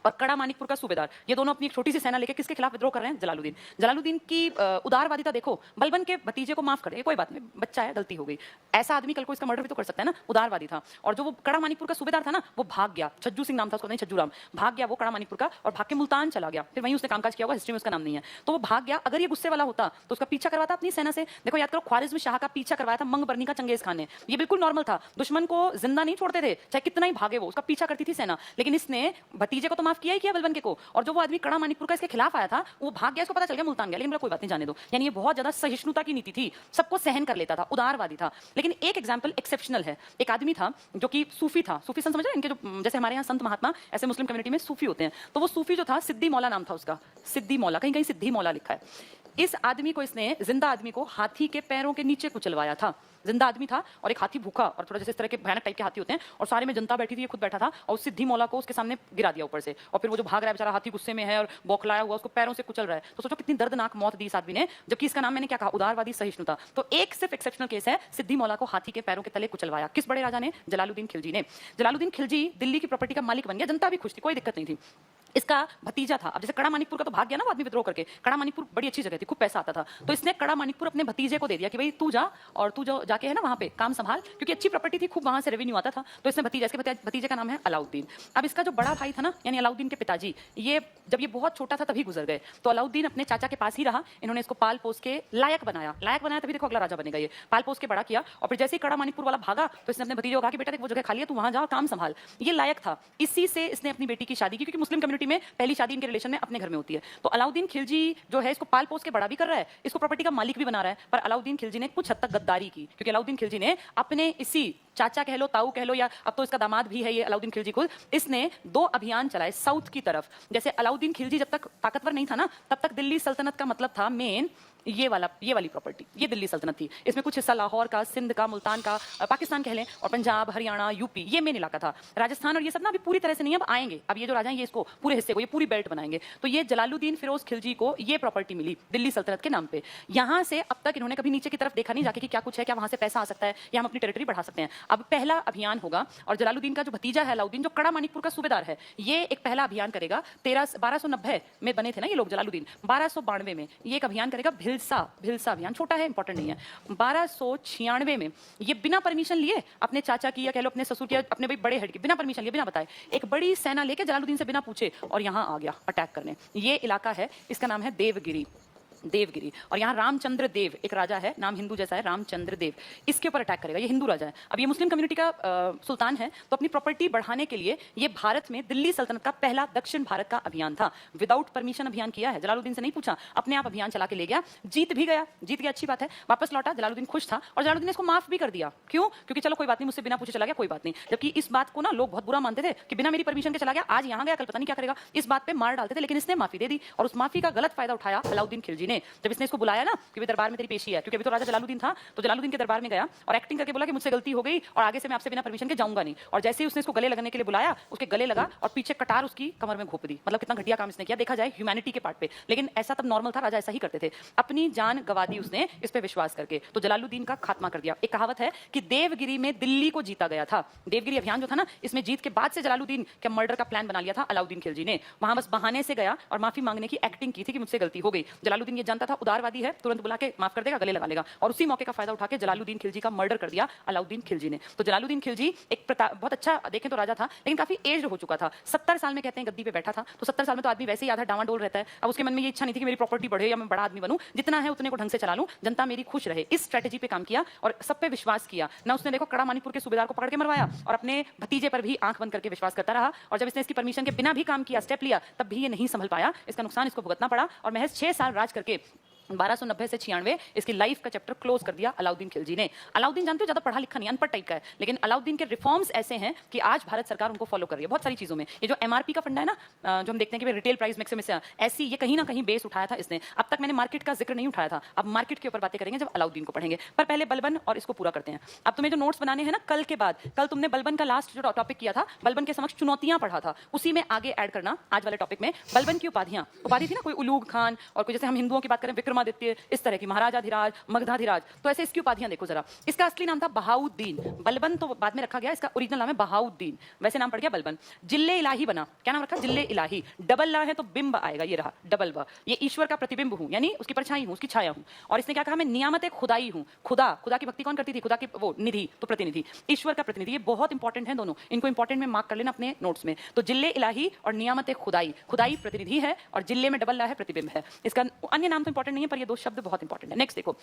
और कड़ा मानिकपुर का सूबेदार, ये दोनों अपनी एक छोटी सी सेना लेकर किसके खिलाफ विद्रोह कर रहे हैं? जलालुद्दीन। जलालुद्दीन की उदारवादिता देखो, बलबन के भतीजे को माफ कर दे, कोई बात नहीं, बच्चा है, गलती हो गई। ऐसा आदमी कल को इसका मर्डर भी तो कर सकता है ना, उदारवादी था। और जो वो कड़ा मानिकपुर का सूबेदार था ना, वो भाग गया, छज्जू सिंह नाम था उसका, नहीं छज्जू राम, भाग गया वो कड़ा मानिकपुर का, और भाग के मुल्तान चला गया। फिर वहीं उसने कामकाज किया होगा, हिस्ट्री में उसका नाम नहीं है, तो वो भाग गया। अगर ये गुस्से वाला होता तो उसका पीछा करवाता अपनी सेना से। देखो याद करो, ख्वारिज्म शाह का पीछा करवाया था मंगबरनी का चंगेज खान ने, ये बिल्कुल नॉर्मल था, दुश्मन को जिंदा नहीं छोड़ते थे, चाहे कितना ही भागे वो, उसका पीछा करती थी सेना। लेकिन इसने भतीजे को तो माफ किया ही किया, बलबन के को, और जो वो आदमी कड़ा मानिकपुर का इसके खिलाफ आया था वो भाग गया, इसको पता चल गया मुल्तान गया, लेकिन कोई बात नहीं, जाने दो। यानी ये बहुत ज्यादा सहिष्णुता की नीति थी, सबको सहन कर लेता था, उदारवादी था। लेकिन एक एग्जांपल एक्सेप्शनल है, एक आदमी था जो कि सूफी था, सूफी संत समझ रहे हैं, इनके जो जैसे हमारे यहाँ संत महात्मा, ऐसे मुस्लिम कम्युनिटी में सूफी होते हैं। तो वो सूफी जो था, सिद्दी मौला नाम था उसका, सिद्दी मौला, कहीं कहीं सिद्धी मौला लिखा है। इस आदमी को, इसने जिंदा आदमी को हाथी के पैरों के नीचे कुचलवाया था। जिंदा आदमी था और एक हाथी भूखा, और थोड़ा जैसे इस तरह के भयानक टाइप के हाथी होते हैं, और सारे में जनता बैठी थी, ये खुद बैठा था, और सिद्धि मौला को उसके सामने गिरा दिया ऊपर से। और फिर वो जो भाग रहा है बेचारा, हाथी गुस्से में है और बौखलाया हुआ, उसको पैरों से कुचल रहा है। तो सोचो कितनी दर्दनाक मौत दी इस आदमी ने, जबकि इसका नाम मैंने क्या कहा, उदारवादी सहिष्णुता। तो एक सिर्फ एक्सेप्शनल केस है, सिद्धि मौला को हाथी के पैरों के तले कुचलवाया। किस बड़े राजा ने? जलालुद्दीन खिलजी ने। जलालुद्दीन खिलजी दिल्ली की प्रॉपर्टी का मालिक बन गया, जनता भी खुश थी, कोई दिक्कत नहीं थी। इसका भतीजा था। अब जैसे कड़ा मानिकपुर का तो भाग गया ना वो आदमी विद्रोह करके। कड़ा मानिकपुर बड़ी अच्छी जगह थी, खूब पैसा आता था, तो इसने कड़ा मानिकपुर अपने भतीजे को दे दिया कि भाई तू जा और तू जो जाके है ना वहाँ पे काम संभाल, क्योंकि अच्छी प्रॉपर्टी थी, खूब वहाँ से रेवेन्यू आता था। तो इसने भतीजा, इसके भतीजे का नाम है अलाउद्दीन। अब इसका जो बड़ा भाई था ना, यानी अलाउद्दीन के पिताजी, ये जब ये बहुत छोटा था तभी गुजर गए, तो अलाउद्दीन अपने चाचा के पास ही रहा। इन्होंने इसको पाल पोस के लायक बनाया, तभी देखो अगला राजा बनेगा ये। पाल पोस के बड़ा किया, और फिर जैसे ही कड़ा मानिकपुर वाला भागा तो इसने अपने भतीजे को कहा कि बेटा देख वो जगह खाली है, तू वहाँ जा काम संभाल। ये लायक था, इसी से इसने अपनी बेटी की शादी की, क्योंकि मुस्लिम कम्युनिटी में पहली शादी इनके रिलेशन में अपने घर में होती है। तो अलाउद्दीन खिलजी जो है इसको पाल पोस के बड़ा भी कर रहा है, इसको प्रॉपर्टी का मालिक भी बना रहा है। पर अलाउद्दीन खिलजी ने कुछ हद तक गद्दारी की, क्योंकि अलाउद्दीन खिलजी ने अपने इसी चाचा कह लो, ताऊ कह लो, या अब तो इसका दामाद भी है ये अलाउद्दीन खिलजी कुल, इसने 2 अभियान चलाए साउथ की तरफ। जैसे अलाउद्दीन खिलजी जब तक ताकतवर नहीं था ना, तब तक दिल्ली सल्तनत का मतलब था मेन ये वाली प्रॉपर्टी, ये दिल्ली सल्तनत थी। इसमें कुछ हिस्सा लाहौर का, सिंध का, मुल्तान का, पाकिस्तान कह लें, और पंजाब, हरियाणा, यूपी, ये मेन इलाका था। राजस्थान और ये सब ना अभी पूरी तरह से नहीं, अब आएंगे। अब ये जो राजा हैं ये इसको पूरे हिस्से को, ये पूरी बेल्ट बनाएंगे। तो ये जलालुद्दीन फिरोज खिलजी को ये प्रॉपर्टी मिली दिल्ली सल्तनत के नाम पे। यहाँ से अब तक इन्होंने कभी नीचे की तरफ देखा नहीं जाके कि क्या कुछ है, क्या वहां से पैसा आ सकता है, या हम अपनी टेरिटरी बढ़ा सकते हैं। अब पहला अभियान होगा, और जलालुद्दीन का जो भतीजा है अलाउद्दीन, जो कड़ा मानिकपुर का सूबेदार है, ये एक पहला अभियान करेगा। 1290 में बने थे ना ये लोग जलालुद्दीन, 1292 में ये एक अभियान करेगा, भिलसा अभियान। छोटा है, इंपॉर्टेंट नहीं है। 1296 में ये बिना परमिशन लिए अपने चाचा की, या कह लो अपने ससुर की, अपने भाई बड़े हेड की, बिना परमिशन लिए, बिना बताए एक बड़ी सेना लेके जलालुद्दीन से बिना पूछे और यहां आ गया अटैक करने। ये इलाका है, इसका नाम है देवगिरी। और यहाँ रामचंद्र देव एक राजा है, नाम हिंदू जैसा है, रामचंद्र देव, इसके ऊपर अटैक करेगा। ये हिंदू राजा है। अब ये मुस्लिम कम्युनिटी का सुल्तान है, तो अपनी प्रॉपर्टी बढ़ाने के लिए ये भारत में दिल्ली सल्तनत का पहला दक्षिण भारत का अभियान था। विदाउट परमिशन अभियान किया है, जलालुद्दीन से नहीं पूछा, अपने आप अभियान चला के ले गया, जीत गया, अच्छी बात है। वापस लौटा, जलालुद्दीन खुश था, और जलालुद्दीन ने इसको माफ भी कर दिया। क्यों? क्योंकि चलो कोई बात नहीं, मुझसे बिना पूछे चला गया, कोई बात नहीं। जबकि इस बात को ना लोग बहुत बुरा मानते थे कि बिना मेरी परमिशन के चला गया, आज यहाँ गया, कल पता नहीं क्या करेगा, इस बात पे मार डालते थे। लेकिन इसने माफी दे दी, और उस माफी का गलत फायदा उठाया अलाउद्दीन खिलजी ने। जब इसने इसको आया ना कि दरबार में तेरी पेशी है, क्योंकि अभी तो राजा जलालुद्दीन था, तो जलालुद्दीन के दरबार में गया और एक्टिंग करके बोला कि मुझसे गलती हो गई और आगे से मैं आपसे बिना परमिशन के जाऊंगा नहीं। और जैसे ही उसने इसको गले लगने के लिए बुलाया, उसके गले लगा और पीछे कटार उसकी कमर में घोप दी। मतलब कितना घटिया काम इसने किया, देखा जाए ह्यूमैनिटी के पार्ट पे। लेकिन ऐसा तब नॉर्मल था, राजा ऐसा ही करते थे। अपनी जान गवा दी उसने इस पे विश्वास करके, तो जलालुद्दीन का खात्मा कर दिया। एक कहावत है कि देवगिरी में दिल्ली को जीता गया था। देवगिरी अभियान जो था ना, इसमें जीत के बाद से जलालुद्दीन के मर्डर का प्लान बना लिया था अलाउद्दीन खिलजी ने। वहां बस बहाने से गया और माफी मांगने की एक्टिंग की थी कि मुझसे गलती हो गई। जलालुद्दीन ये जानता था उदारवादी है, तुरंत बुला के माफ कर देगा, गले लगा लेगा, और उसी मौके का फायदा उठा के जलालुद्दीन खिलजी का मर्डर कर दिया अलाउद्दीन खिलजी ने। तो जलालुद्दीन खिलजी एक बहुत अच्छा देखें तो राजा था, लेकिन काफी एज्ड हो चुका था। 70 साल में कहते हैं गद्दी पे बैठा था। तो 70 साल में तो आदमी वैसे ही आधा डावाडोल रहता है। अब उसके मन में ये इच्छा नहीं थी कि मेरी प्रॉपर्टी बढ़े या मैं बड़ा आदमी बनूं, जितना है उतने को ढंग से चला लूं, जनता मेरी खुश रहे। इस स्ट्रेटेजी पे काम किया और सब पे विश्वास किया ना। उसने देखो कड़ा मानिकपुर के सूबेदार को पकड़ के मरवाया, और अपने भतीजे पर भी आंख बंद करके विश्वास करता रहा। और जब इसने इसकी परमिशन के बिना भी काम किया, स्टेप लिया, तब भी ये नहीं संभल पाया। इसका नुकसान इसको भुगतना पड़ा, और महज 6 साल राज करके 1290 से 96 इसकी लाइफ का चैप्टर क्लोज कर दिया अलाउद्दीन खिलजी ने। अलाउद्दीन जानते हो ज्यादा पढ़ा लिखा नहीं, अनपढ़ टाइप का है, लेकिन अलाउद्दीन के रिफॉर्म्स ऐसे हैं कि आज भारत सरकार उनको फॉलो कर रही है बहुत सारी चीजों में। ये जो एमआरपी का फंडा है ना, जो हम देखते हैं कि रिटेल प्राइस मैक्सिमम से ऐसी, ये कहीं ना कहीं बेस उठाया था इसने। अब तक मैंने मार्केट का जिक्र नहीं उठाया था, अब मार्केट के ऊपर बातें करेंगे जब अलाउद्दीन को पढ़ेंगे। पर पहले बलबन और इसको पूरा करते हैं। अब तुम्हें जो नोट्स बनाने हैं ना कल के बाद, कल तुमने बलबन का लास्ट जो टॉपिक किया था, बलबन के समक्ष चुनौतियां पढ़ा था, उसी में आगे ऐड करना आज वाले टॉपिक में। बलबन की उपाधि थी ना, कोई उलूग खान, और कोई जैसे हम हिंदुओं की बात करें विक्रमादित्य, इस तरह की महाराजाधिराज, मगधाधिराज। तो ऐसे इसकी उपाधियां देखो जरा। इसका असली नाम था बहाउद्दीन। बलबन तो बाद में रखा गया, इसका ओरिजिनल नाम है बहाउद्दीन, वैसे नाम पड़ गया बलबन। जिल्ले इलाही बना, क्या नाम रखा? जिल्ले इलाही। डबल ला है तो बिंब आएगा, ये रहा डबल ब। ये ईश्वर का प्रतिबिंब हूं, यानी उसकी परछाई हूं, उसकी छाया हूं। और इसने क्या कहा? मैं नियामत खुदाई हूं। खुदा की भक्ति कौन करती थी? खुदा की वो निधि, तो प्रतिनिधि, ईश्वर का प्रतिनिधि। ये बहुत इंपॉर्टेंट है दोनों, इनको इंपॉर्टेंट में मार्क कर लेना अपने नोट्स में। तो जिल्ले इलाही और नियामत खुदाई, खुदाई प्रतिनिधि है और जिल्ले में डबल ला है प्रतिबिंब है। इसका अन्य नाम तो इंपॉर्टेंट नहीं है, पर ये 2 शब्द बहुत इंपॉर्टेंट है। नेक्स्ट देखो,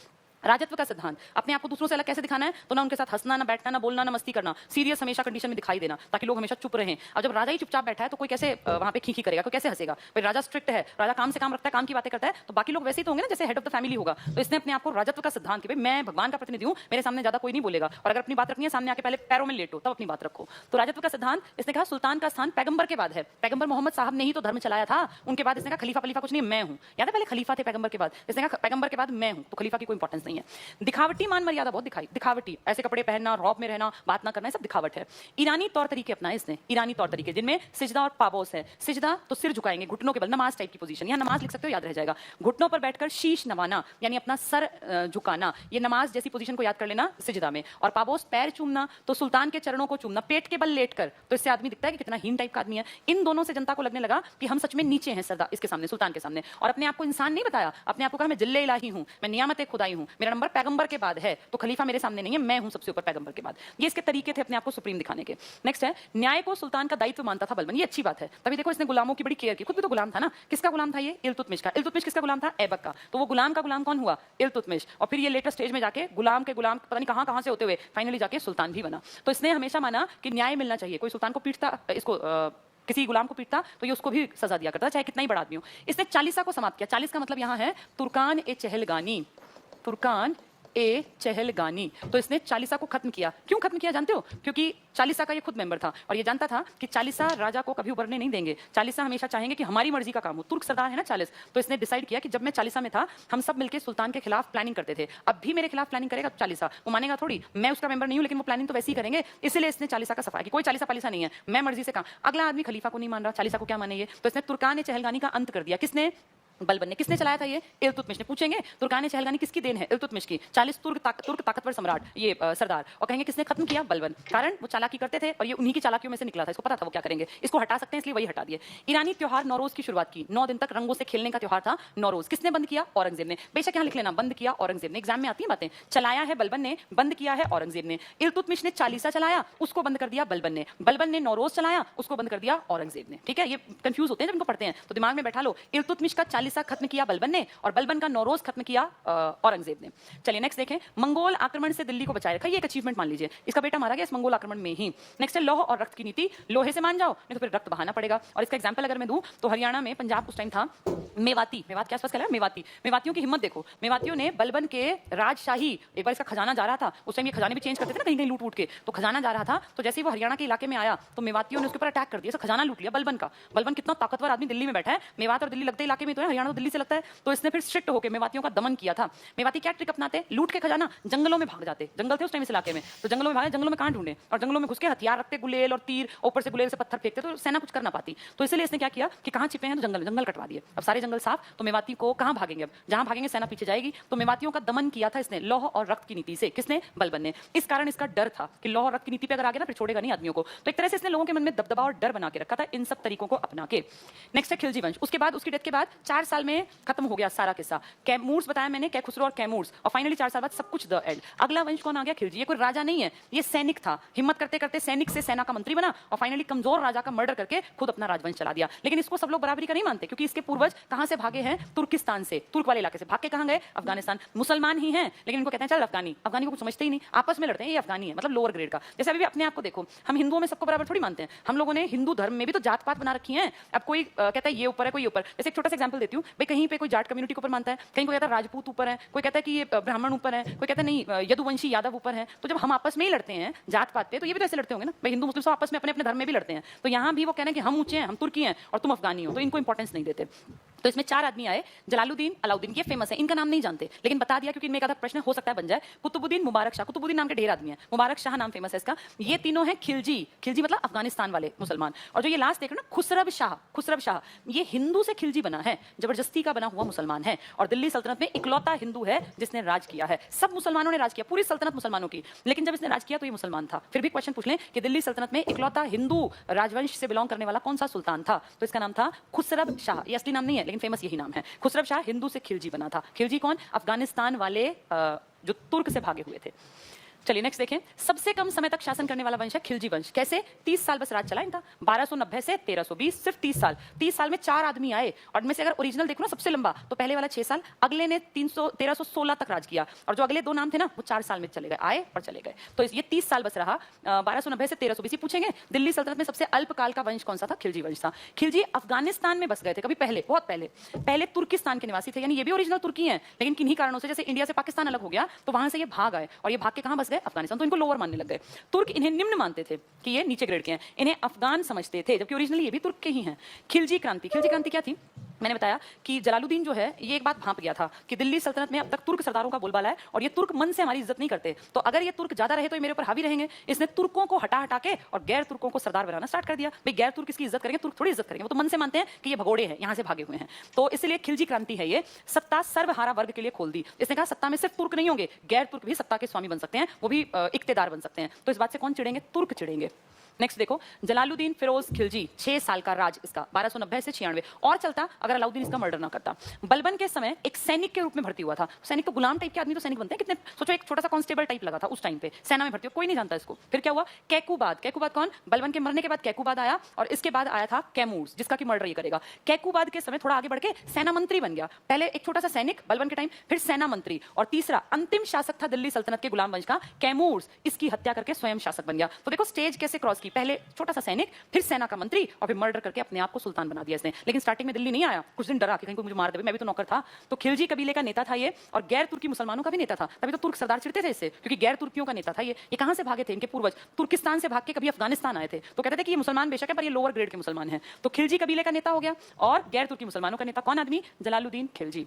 राजत्व का सिद्धांत। अपने आप को दूसरों से अलग कैसे दिखाना है? तो ना उनके साथ हंसना, ना बैठना, ना बोलना, ना मस्ती करना, सीरियस हमेशा कंडीशन में दिखाई देना, ताकि लोग हमेशा चुप रहें। अब जब राजा ही चुपचाप बैठा है तो कोई कैसे वहां पे खीखी करेगा, कोई कैसे हंसेगा? भाई राजा स्ट्रिक्ट है, राजा काम से काम रखता है, काम की बातें करता है, तो बाकी लोग वैसे ही तो होंगे ना, जैसे हेड ऑफ द फैमिली होगा। तो इसने अपने आप को राजत्व का सिद्धांत कि भाई मैं भगवान का प्रतिनिधि हूं, मेरे सामने ज्यादा कोई नहीं बोलेगा, और अगर अपनी बात रखनी है सामने आके पहले पैरों में लेटो, तब अपनी बात रखो। तो राजत्व का सिद्धांत इसने कहा सुल्तान का स्थान पैगंबर के बाद है। पैगंबर मोहम्मद साहब ने ही तो धर्म चलाया था, उनके बाद इसने कहा खलीफा कुछ नहीं, मैं हूं। याद है पहले खलीफा थे पैगंबर के बाद, इसने कहा पैगंबर के बाद मैं हूं, तो खलीफा की कोई इंपॉर्टेंस नहीं है। दिखावटी मान मर्यादा बहुत दिखाई, दिखावटी ऐसे कपड़े पहनना, रौब में रहना, बात ना करना, सब दिखावट है। ईरानी तौर तरीके अपनाए इसने, ईरानी तौर तरीके जिनमें सिजदा और पाबोस है। सिजदा तो सिर झुकाएंगे घुटनों के बल, नमाज टाइप की पोजीशन, यहाँ नमाज लिख सकते हो, याद रह जाएगा। घुटनों पर बैठकर शीश नवाना यानी अपना सर झुकाना, ये नमाज जैसी पोजीशन को याद कर लेना सिजदा में। और पाबोस पैर चूमना, तो सुल्तान के चरणों को चूमना पेट के बल लेटकर, तो इससे आदमी दिखता है कि कितना हीन टाइप का आदमी है। इन दोनों से जनता को लगने लगा कि हम सच में नीचे हैं सरदार इसके सामने, सुल्तान के सामने। और अपने आप को इंसान नहीं बताया, अपने आप को कहा मैं जिल्ले इलाही हूं, मैं नियामत खुदाई हूं, मेरा नंबर पैगंबर के बाद है, तो खलीफा मेरे सामने नहीं है, मैं हूं सबसे ऊपर पैगंबर के बाद। ये इसके तरीके थे अपने आप को सुप्रीम दिखाने के। नेक्स्ट है न्याय को सुल्तान का दायित्व मानता था बलबन, ये अच्छी बात है। तभी देखो इसने गुलामों की बड़ी केयर की, खुद भी तो गुलाम था ना। किसका गुलाम था ये? इल्तुतमिश का। इल्तुतमिश किसका गुलाम था? ऐबक का। तो वो गुलाम का गुलाम कौन हुआ? इल्तुतमिश। और फिर ये लेटेस्ट स्टेज में जाके गुलाम के गुलाम पता नहीं कहां से होते हुए फाइनली जाके सुल्तान भी बना। तो इसने हमेशा माना कि न्याय मिलना चाहिए। कोई सुल्तान को पीटता, इसको किसी गुलाम को पीटता तो ये उसको भी सजा दिया करता, चाहे कितना ही बड़ा आदमी हो। इसने चालीसा को समाप्त किया। 40 का मतलब यहाँ है तुर्कान ए चहलगानी, तुर्कान ए चहलगानी। तो इसने चालीसा को खत्म किया। क्यों खत्म किया जानते हो? क्योंकि चालीसा का ये खुद मेंबर था और ये जानता था कि चालीसा राजा को कभी उभरने नहीं देंगे। चालीसा हमेशा चाहेंगे कि हमारी मर्जी का काम हो। तुर्क सरदार है ना 40, तो इसने डिसाइड किया कि जब मैं चालीसा में था हम सब मिलकर सुल्तान के खिलाफ प्लानिंग करते थे, अब भी मेरे खिलाफ प्लानिंग करेगा चालीसा, वो मानेगा थोड़ी, मैं उसका मेंबर नहीं हूं लेकिन वो प्लानिंग तो वैसे ही करेंगे। इसलिए इसने चालीसा का सफाया कि कोई चालीसा पालीसा नहीं है, मैं मर्जी से काम। अगला आदमी खलीफा को नहीं मान रहा, चालीसा को क्या माने ये, तो इसने तुर्कान ए चहलगानी का अंत कर दिया। किसने? बलबन ने। किसने चलाया था ये? इल्तुतमिश ने। पूछेंगे तुर्कान चहलगानी किसकी देन है? इल्तुतमिश की। 40 तुर्क ताकतवर सम्राट ये सरदार, और कहेंगे किसने खत्म किया? बलबन। कारण वो चालाकी करते थे और ये उन्हीं की चालाकियों में से निकला था, इसको पता था वो क्या करेंगे, इसको हटा सकते हैं इसलिए वही हटा दिए। ईरानी त्योहार नौरोज की शुरुआत की। 9 दिन तक रंगों से खेलने का त्योहार था नौरोज। किसने बंद किया? औरंगजेब ने। बेशक यहाँ लिख लेना बंद किया औरंगजेब ने, एग्जाम में आती है बातें। चलाया है बलबन ने, बंद किया है औरंगजेब ने। इल्तुतमिश ने चालीसा चलाया, उसको बंद कर दिया बलबन ने। बलबन ने नौरोज चलाया, उसको बंद कर दिया औरंगजेब ने। ठीक है, ये कंफ्यूज होते हैं जब इनको पढ़ते हैं तो दिमाग में बैठा लो। इल्तुतमिश का चालीसा खत्म किया बलबन ने और बलबन का नौरोज खत्म किया औरंगजेब ने। चलिए नेक्स्ट देखें, मंगोल आक्रमण से दिल्ली को बचाए रखा। ये एक अचीवमेंट मान लीजिए, इसका बेटा मारा गया इस मंगोल आक्रमण में ही। नेक्स्ट है लौह और रक्त की नीति। लोहे से मान जाओ नहीं तो फिर रक्त बहाना पड़ेगा। और इसका एग्जांपल अगर मैं दूं तो हरियाणा में, पंजाब उस टाइम था मेवाती, मेवात के आसपास कहला मेवाती। मेवातियों की हिम्मत देखो, मेवातियों ने बलबन के राजशाही, एक बार इसका खजाना जा रहा था, उस टाइम ये खजाने भी चेंज करते थे ना कहीं कहीं लूट वूट के, तो खजाना जा रहा था, तो जैसे ही वो हरियाणा के इलाके में आया तो मेवातियों ने उसके ऊपर अटैक कर दिया, खजाना लूट लिया बलबन का। बलबन कितना ताकतवर आदमी दिल्ली में बैठा है, मेवात और दिल्ली लगते इलाके में तो है, हरियाणा तो दिल्ली से लगता है, तो इसने फिर स्ट्रिक्ट होकर मेवातियों का दमन किया था। मेवाती क्या ट्रिक अपनाते? लूट के खजाना जंगलों में भाग जाते, जंगल थे उस टाइम इस इलाके में, तो जंगलों में भागे, जंगलों में कहां ढूंढे, और जंगलों में घुस के हथियार रखते, गुलेल और तीर, ऊपर से गुलेल से पत्थर फेंकते, तो सेना कुछ कर ना पाती। तो इसलिए इसने क्या किया कि कहां छिपे हैं तो जंगल, जंगल कटवा दिए। अब सारे जंगल साफ, तो मेवाती को कहां भागेंगे, अब जहां भागेंगे सेना पीछे जाएगी, तो मेवातियों का दमन किया था इसने लौह और रक्त की नीति से। किसने? बलबन ने। इस कारण इसका डर था कि लौह और रक्त की नीति पे अगर आ गया ना फिर छोड़ेगा नहीं आदमियों को, तो एक तरह से इसने लोगों के मन में दबदबा और डर बना के रखा था इन सब तरीकों को अपना के। नेक्स्ट है खिलजी वंश। उसके बाद, उसकी डेथ के बाद 4 साल में खत्म हो गया सारा किस्सा। कैमूर्स बताया मैंने, कै खुसरो और कैमूर्स, और फाइनली 4 साल बाद सब कुछ द एंड। अगला वंश कौन आ गया? खिलजी। ये कोई राजा नहीं है, ये सैनिक था। हिम्मत करते करते सैनिक से सेना का मंत्री बना और फाइनली कमजोर राजा का मर्डर करके खुद अपना राजवंश चला दिया। लेकिन इसको सब लोग बराबरी का नहीं मानते क्योंकि इसके पूर्वज कहां से भागे हैं? तुर्किस्तान से, तुर्क वाले इलाके से भाग के कहां गए? अफगानिस्तान। मुसलमान ही हैं लेकिन इनको कहते हैं चल अफगानी। अफगानी को कुछ समझते ही नहीं, आपस में लड़ते हैं, ये अफगानी है, मतलब लोअर ग्रेड का। जैसे अभी भी अपने आप को देखो, हम हिंदुओं में सबको बराबर थोड़ी मानते हैं। हम लोगों ने हिंदू धर्म में भी तो जात पात बना रखी है। अब कोई कहता है ये ऊपर है, कोई ऊपर। जैसे एक छोटा सा एग्जांपल देती हूँ, भाई कहीं पे कोई जाट कम्युनिटी को ऊपर मानता है, कहीं कोई कहता है राजपूत ऊपर है, कोई कहता है कि ये ब्राह्मण ऊपर है, कोई कहता है नहीं यदुवंशी यादव ऊपर है। तो जब हम आपस में ही लड़ते हैं जात पात पे, तो ये भी तो ऐसे लड़ते होंगे ना, भाई हिंदू मुस्लिम सब आपस में अपने अपने धर्म में भी लड़ते हैं। तो यहाँ भी वो कह रहे हैं कि हम ऊंचे हैं, हम तुर्की हैं और तुम अफगानी हो, तो इनको इंपॉर्टेंस नहीं देते। तो इसमें 4 आदमी आए, जलालुद्दीन, अलाउद्दीन, ये फेमस है, इनका नाम नहीं जानते लेकिन बता दिया क्योंकि इनमें एक आधा प्रश्न हो सकता है बन जाए। कुतुबुद्दीन, मुबारक शाह। कुतुबुद्दीन नाम के ढेर आदमी हैं, मुबारक शाह नाम फेमस है इसका। ये तीनों हैं खिलजी। खिलजी मतलब अफगानिस्तान वाले मुसलमान। और जो ये लास्ट देख रहे हो ना, खुसरब शाह, खुसरब शाह, ये हिंदू से खिलजी बना है, जबरदस्ती का बना हुआ मुसलमान है और दिल्ली सल्तनत में इकलौता हिंदू है जिसने राज किया है। सब मुसलमानों ने राज किया, पूरी सल्तनत मुसलमानों की, लेकिन जब इसने राज किया तो ये मुसलमान था। फिर भी क्वेश्चन पूछ लें कि दिल्ली सल्तनत में इकलौता हिंदू राजवंश से बिलोंग करने वाला कौन सा सुल्तान था, तो इसका नाम था खुसरब शाह। ये असली नाम नहीं है लेकिन फेमस यही नाम है। खुसरब शाह हिंदू से खिलजी बना था। खिलजी कौन? अफगानिस्तान वाले जो तुर्क से भागे हुए थे। चलिए नेक्स्ट देखें, सबसे कम समय तक शासन करने वाला वंश है खिलजी वंश। कैसे? 30 साल बस राज चला इनका, 1290 से 1320, सिर्फ 30 साल। 30 साल में 4 आदमी आए और इनमें से अगर ओरिजिनल देखो ना सबसे लंबा, तो पहले वाला 6 साल, अगले ने 1316 तक राज किया, और जो अगले 2 नाम थे ना वो 4 साल में चले गए, आए और चले गए। तो ये 30 साल बस रहा, 1290 से 1320। पूछेंगे दिल्ली सल्तनत में सबसे अल्पकाल का वंश कौन सा था? खिलजी वंश था। खिलजी अफगानिस्तान में बस गए थे कभी पहले, बहुत पहले। पहले तुर्किस्तान के निवासी थे, यानी ये भी ओरिजिनल तुर्की हैं, लेकिन किन्हीं कारणों से, जैसे इंडिया से पाकिस्तान अलग हो गया तो वहां से ये भाग आए और ये भाग के कहां बस गए? अफगानिस्तान। तो इनको लोअर मानने लग गए। तुर्क इन्हें निम्न मानते थे कि ये नीचे ग्रेड के हैं, इन्हें अफगान समझते थे, जबकि ओरिजिनली ये भी तुर्क के ही हैं। खिलजी क्रांति, खिलजी क्रांति क्या थी? मैंने बताया कि जलालुद्दीन जो है ये एक बात भांप गया था कि दिल्ली सल्तनत में अब तक तुर्क सरदारों का बोलबाला है और ये तुर्क मन से हमारी इज्जत नहीं करते, तो अगर ये तुर्क ज्यादा रहे तो ये मेरे ऊपर हावी रहेंगे। इसने तुर्कों को हटा हटा के और गैर तुर्कों को सरदार बनाना स्टार्ट कर दिया। भाई गैर तुर्क इसकी इज्जत करेंगे, तुर्क थोड़ी इज्जत करेंगे, वो तो मन से मानते हैं कि ये भगोड़े हैं, यहाँ से भागे हुए हैं। तो इसलिए खिलजी क्रांति है ये, सत्ता सर्वहारा वर्ग के लिए खोल दी। इसने कहा सत्ता में सिर्फ तुर्क नहीं होंगे, गैर तुर्क भी सत्ता के स्वामी बन सकते हैं, वो भी इक्तेदार बन सकते हैं। तो इस बात से कौन चिड़ेंगे? तुर्क चिड़ेंगे। नेक्स्ट देखो, जलालुद्दीन फिरोज खिलजी, 6 साल का राज इसका, 1290 से 96 और चलता अगर अलाउद्दीन इसका मर्डर ना करता। बलबन के समय एक सैनिक के रूप में भर्ती हुआ था। सैनिक तो गुलाम टाइप के आदमी तो सैनिक बनते हैं कितने, सोचो एक छोटा सा कांस्टेबल टाइप लगा था उस टाइम पे, सेना में भर्ती हुआ, कोई नहीं जानता इसको। फिर क्या हुआ? कैकुबाद। कैकुबाद कौन? बलबन के मरने के बाद कैकुबाद आया और इसके बाद आया था कैमूर्स, जिसका कि मर्डर ये करेगा। कैकुबाद के समय थोड़ा आगे बढ़ के सेना मंत्री बन गया। पहले एक छोटा सा सैनिक बलबन के टाइम, फिर सेना मंत्री, और तीसरा अंतिम शासक था दिल्ली सल्तनत के गुलाम वंश का कैमूर्स, इसकी हत्या करके स्वयं शासक बन गया। तो देखो स्टेज कैसे क्रॉस की, पहले छोटा सा सैनिक, फिर सेना का मंत्री और फिर मर्डर करके अपने आप को सुल्तान बना दिया इसने। लेकिन स्टार्टिंग में दिल्ली नहीं आया, कुछ दिन डरा कि कहीं कोई मुझे मार दे, मैं भी तो नौकर था। तो खिलजी कबीले का नेता था ये और गैर तुर्की मुसलमानों का भी नेता था। तभी तो तुर्क सरदार चिढ़ते थे इससे, क्योंकि गैर तुर्कियों का नेता था ये कहां से भागे थे? इनके पूर्वज तुर्किस्तान से भाग के कभी अफगानिस्तान आए थे, तो कहते थे कि ये मुसलमान बेशक है पर ये लोअर ग्रेड के मुसलमान हैं। तो खिलजी कबीले का नेता हो गया और गैर तुर्की मुसलमानों का नेता कौन आदमी? जलालुद्दीन खिलजी।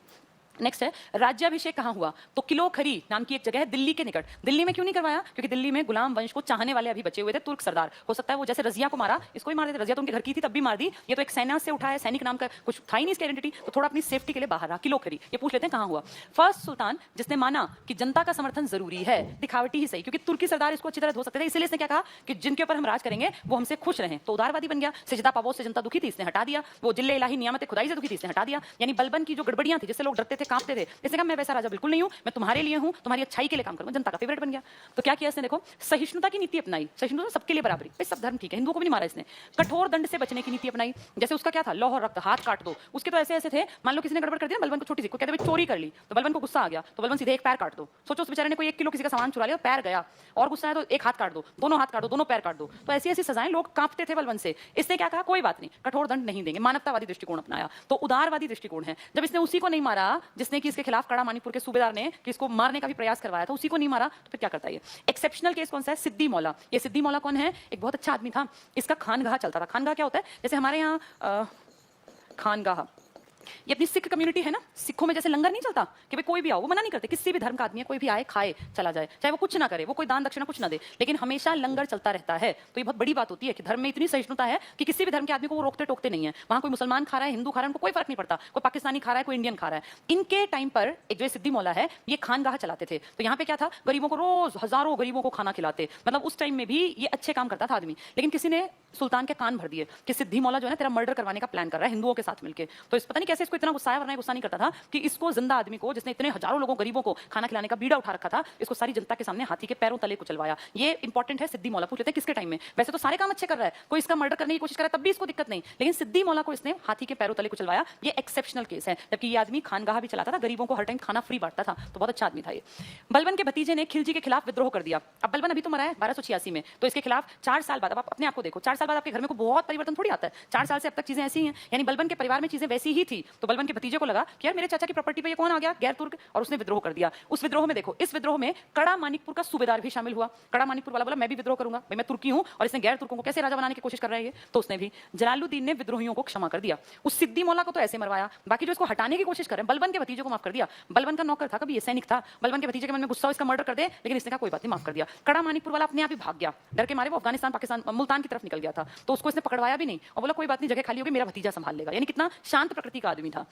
नेक्स्ट है राज्याभिषेक कहाँ हुआ? तो किलोखरी नाम की एक जगह है दिल्ली के निकट। दिल्ली में क्यों नहीं करवाया? क्योंकि दिल्ली में गुलाम वंश को चाहने वाले अभी बचे हुए थे तुर्क सरदार। हो सकता है वो जैसे रजिया को मारा, इसको ही मार देते। रजिया तो उनके घर की थी तब भी मार दी, ये तो एक सेना से उठा है, सैनिक नाम का कुछ था ही नहीं इसकी आइडेंटिटी, तो थोड़ा अपनी सेफ्टी के लिए बाहर रहा। किलोखरी, ये पूछ लेते हैं कहाँ हुआ। फर्स्ट सुल्तान जिसने माना कि जनता का समर्थन जरूरी है, दिखावटी ही सही, क्योंकि तुर्की सरदार इसको अच्छी तरह धो सकते थे, इसलिए इसने क्या कहा कि जिनके ऊपर हम राज करेंगे वो हमसे खुश रहें, तो उदारवादी बन गया। सिजदा पावोस से जनता दुखी थी, इसने हटा दिया। वो जिले इलाही नियामत खुदाई से दुखी थी, इसने हटा दिया। यानी बलबन की जो गड़बड़ियां थी, जिससे लोग डरते थे, कांपते थे, इसने मैं वैसा राजा बिल्कुल नहीं हूं, मैं तुम्हारे लिए हूं, तुम्हारी अच्छाई के लिए काम करूंगा, जनता का फेवरेट बन गया। तो क्या किया इसने? देखो सहिष्णुता की नीति अपनाई। सहिष्णुता सबके लिए बराबरी, सब धर्म ठीक है, हिंदुओं को भी नहीं मारा इसने। कठोर दंड से बचने की नीति अपनाई। जैसे उसका क्या था? लौह और रक्त, हाथ काट दो। उसके तो ऐसे ऐसे थे, मान लो किसी ने गड़बड़ कर दिया बलबन को, छोटी सी, कहते हैं चोरी कर ली, तो बलबन को गुस्सा आ गया तो बलबन सीधे एक पैर काट दो। सोचो उस बेचारे ने कोई 1 किलो किसी का सामान चुरा लिया, पैर गया, और गुस्सा है तो एक हाथ काट दो, दोनों हाथ काट दो, दोनों पैर काट दो। तो ऐसी ऐसी सजाएं, लोग कांपते थे बलबन से। इसने क्या कहा? कोई बात नहीं, कठोर दंड नहीं देंगे, मानवतावादी दृष्टिकोण अपनाया। तो उदारवादी दृष्टिकोण है। जब इसने उसी को नहीं मारा जिसने कि इसके खिलाफ कड़ा मानिकपुर के सूबेदार ने कि इसको मारने का भी प्रयास करवाया था, उसी को नहीं मारा, तो फिर क्या करता है ये? एक्सेप्शनल केस कौन सा है? सिद्दी मौला। ये सिद्दी मौला कौन है? एक बहुत अच्छा आदमी था, इसका खानगाह चलता था। खानगाह क्या होता है? जैसे हमारे यहाँ खानगाह, ये अपनी सिख कम्युनिटी है ना, सिखों में जैसे लंगर नहीं चलता कि भाई कोई भी आओ, वो मना नहीं करते, किसी भी धर्म का आदमी है, कोई भी आए खाए चला जाए, चाहे वो कुछ ना करे, वो कोई दान दक्षिणा कुछ ना दे, लेकिन हमेशा लंगर चलता रहता है। तो ये बहुत बड़ी बात होती है कि धर्म में इतनी सहिष्णुता है कि किसी भी धर्म के आदमी को वो रोकते टोकते नहीं है। वहां कोई मुसलमान खा रहा है, हिंदू खा रहा है, उनको कोई फर्क नहीं पड़ता, कोई पाकिस्तानी खा रहा है, कोई इंडियन खा रहा है। इनके टाइम पर एक जो सिद्दी मौला है, ये खानगाह चलाते थे। तो यहाँ पे क्या था? गरीबों को रोज हजारों गरीबों को खाना खिलाते, मतलब उस टाइम में भी ये अच्छे काम करता था आदमी। लेकिन किसी ने सुल्तान के कान भर दिए कि सिद्दी मौला जो है तेरा मर्डर करवाने का प्लान कर रहा है हिंदुओं के साथ मिलकर। तो इस पता नहीं कैसे इसको इतना गुस्सा आया, वरना गुस्सा नहीं करता था कि इसको जिंदा आदमी को, जिसने इतने हजारों लोगों गरीबों को खाना खिलाने का बीड़ा उठा रखा था, इसको सारी जनता के सामने हाथी के पैरों तले कुचलवाया। ये इंपॉर्टेंट है। सिद्दी मौला पूछ लेते हैं किसके टाइम में? वैसे तो सारे काम अच्छे कर रहा है, कोई इसका मर्डर करने की कोशिश कर रहा है तब भी इसको दिक्कत नहीं, लेकिन सिद्दी मौला को इसने हाथी के पैरों तले कुचलवाया। ये एक्सेप्शनल केस है। जबकि ये आदमी खानगाह भी चलाता था, गरीबों को हर टाइम खाना फ्री बांटता था, तो बहुत अच्छा आदमी था ये। बलबन के भतीजे ने खिलजी के खिलाफ विद्रोह कर दिया। अब बलबन अभी तो मरा है 1286 में, तो इसके खिलाफ 4 साल बाद, अब आप अपने आप को देखो, 4 साल बाद आपके घर में को बहुत परिवर्तन थोड़ी आता है। 4 साल से अब तक चीजें ऐसी हैं, यानी बलबन के परिवार में चीजें वैसी ही थी। तो बलबन के भतीजे को लगा कि यार मेरे चाचा की प्रॉपर्टी पे ये कौन आ गया? गैर तुर्क, और उसने विद्रोह कर दिया। उस विद्रोह में देखो, इस विद्रोह में कड़ा मानिकपुर का सूबेदार भी शामिल हुआ। कड़ा मानिकपुर वाला बोला मैं भी विद्रोह करूंगा, भाई मैं तुर्की हूं और इसने गैर तुर्कों को कैसे राजा बनाने की कोशिश कर रहा है ये, तो उसने भी। जलालुद्दीन ने विद्रोहियों को क्षमा कर दिया। उस सिद्दी मौला को तो ऐसे मरवाया, बाकी जो इसको हटाने की कोशिश कर रहे हैं, बलबन के भतीजे को माफ कर दिया। बलबन का नौकर था, कभी ये सैनिक था, बलबन के भतीजे के मन में गुस्सा हो इसका मर्डर कर दे, लेकिन इसने कहा कोई बात नहीं, माफ कर दिया। कड़ा मानिकपुर वाला अपने आप ही भाग गया, डर के मारे वो अफगानिस्तान, पाकिस्तान, मुल्तान की तरफ निकल गया था, तो उसको इसने पकड़वाया भी नहीं और बोला कोई बात नहीं, जगह खाली होगी, मेरा भतीजा संभाल लेगा। यानी कितना शांत प्रकृति का आदमी था।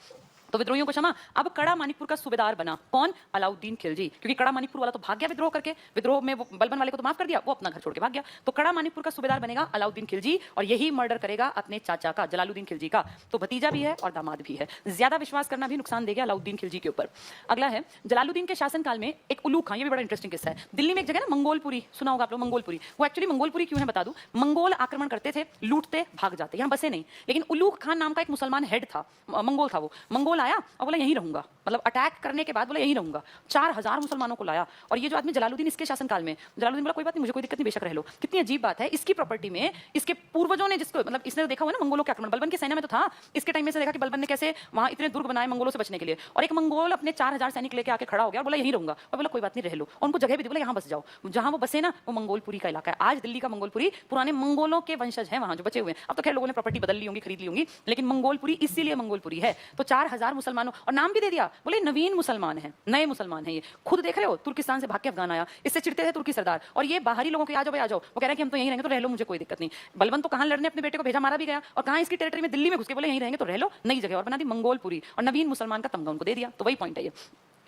तो विद्रोहियों को क्षमा। अब कड़ा मानिकपुर का सूबेदार बना कौन? अलाउद्दीन खिलजी, क्योंकि कड़ा मानिकपुर वाला तो भाग गया विद्रोह करके, विद्रोह में वो बलबन वाले को तो माफ कर दिया, वो अपना घर छोड़ के भाग गया। तो कड़ा मानिकपुर का सूबेदार बनेगा अलाउद्दीन खिलजी, और यही मर्डर करेगा अपने चाचा का, जलालुद्दीन खिलजी का। तो भतीजा भी है और दामाद भी है। ज्यादा विश्वास करना भी नुकसान देगा अलाउद्दीन खिलजी के ऊपर। अगला है जलालुद्दीन के शासनकाल में एक उलूक खां, ये भी बड़ा इंटरेस्टिंग किस्सा है। दिल्ली में एक जगह ना मंगोलपुरी, सुना होगा आप लोग मंगोलपुरी। वो एक्चुअली मंगोलपुरी क्यों है बता दूं। मंगोल आक्रमण करते थे, लूटते, भाग जाते, यहाँ बसे नहीं, लेकिन उलूक खान नाम का एक मुसलमान हेड था, मंगोल था वो। मंगोल मंगोल आया और बोला यहीं रहूंगा, मतलब अटैक करने के बाद बोला यहीं रहूंगा, 4000 मुसलमानों को लाया। और ये जो आदमी जलालुद्दीन, इसके शासनकाल में जलालुद्दीन बोला कोई बात नहीं, मुझे कोई दिक्कत नहीं, बेशक रह लो। कितनी अजीब बात है, इसकी प्रॉपर्टी में इसके पूर्वजों ने, जिसको मतलब इसने देखा हुआ ना मंगोलों के आक्रमण, बलबन की सेना में तो था, इसके टाइम में से देखा कि बलबन ने कैसे वहां इतने दुर्ग बनाए मंगोलों से बचने के लिए, और एक मंगोल अपने 4000 सैनिक लेके आके खड़ा हो गया और बोला यहीं रहूंगा, और बोला कोई बात नहीं रह लो, और उनको जगह भी दी, बोला यहाँ बस जाओ। जहां वो बसे ना वो मंगोलपुरी का इलाका है, आज दिल्ली का मंगोलपुरी, पुराने मंगोलों के वंशज हैं वहां जो बचे हुए हैं। अब तो खैर लोगों ने प्रॉपर्टी बदल ली होंगी, खरीद ली होंगी, लेकिन मंगोलपुरी इसीलिए मंगोलपुरी है। तो 4000 मुसलमानों, और नाम भी दे दिया, बोले नवीन मुसलमान है, नए मुसलमान है। ये खुद देख रहे हो, तुर्किस्तान से भाग के अफगान आया, इससे चिढ़ते थे तुर्की सरदार, और ये बाहरी लोगों के आ जाओ भाई आ जाओ, वो कह रहे हैं कि हम तो यहीं रहेंगे, तो रह लो, मुझे कोई दिक्कत नहीं। बलबन तो कहां लड़ने अपने बेटे को भेजा, मारा भी गया, और कहां इसकी टेरिटरी में दिल्ली में घुस के बोले यहीं रहेंगे, तो रह लो, नई जगह और बना दी मंगोलपुरी, और नवीन मुसलमान का तमगा उनको दे दिया। तो वही पॉइंट है ये।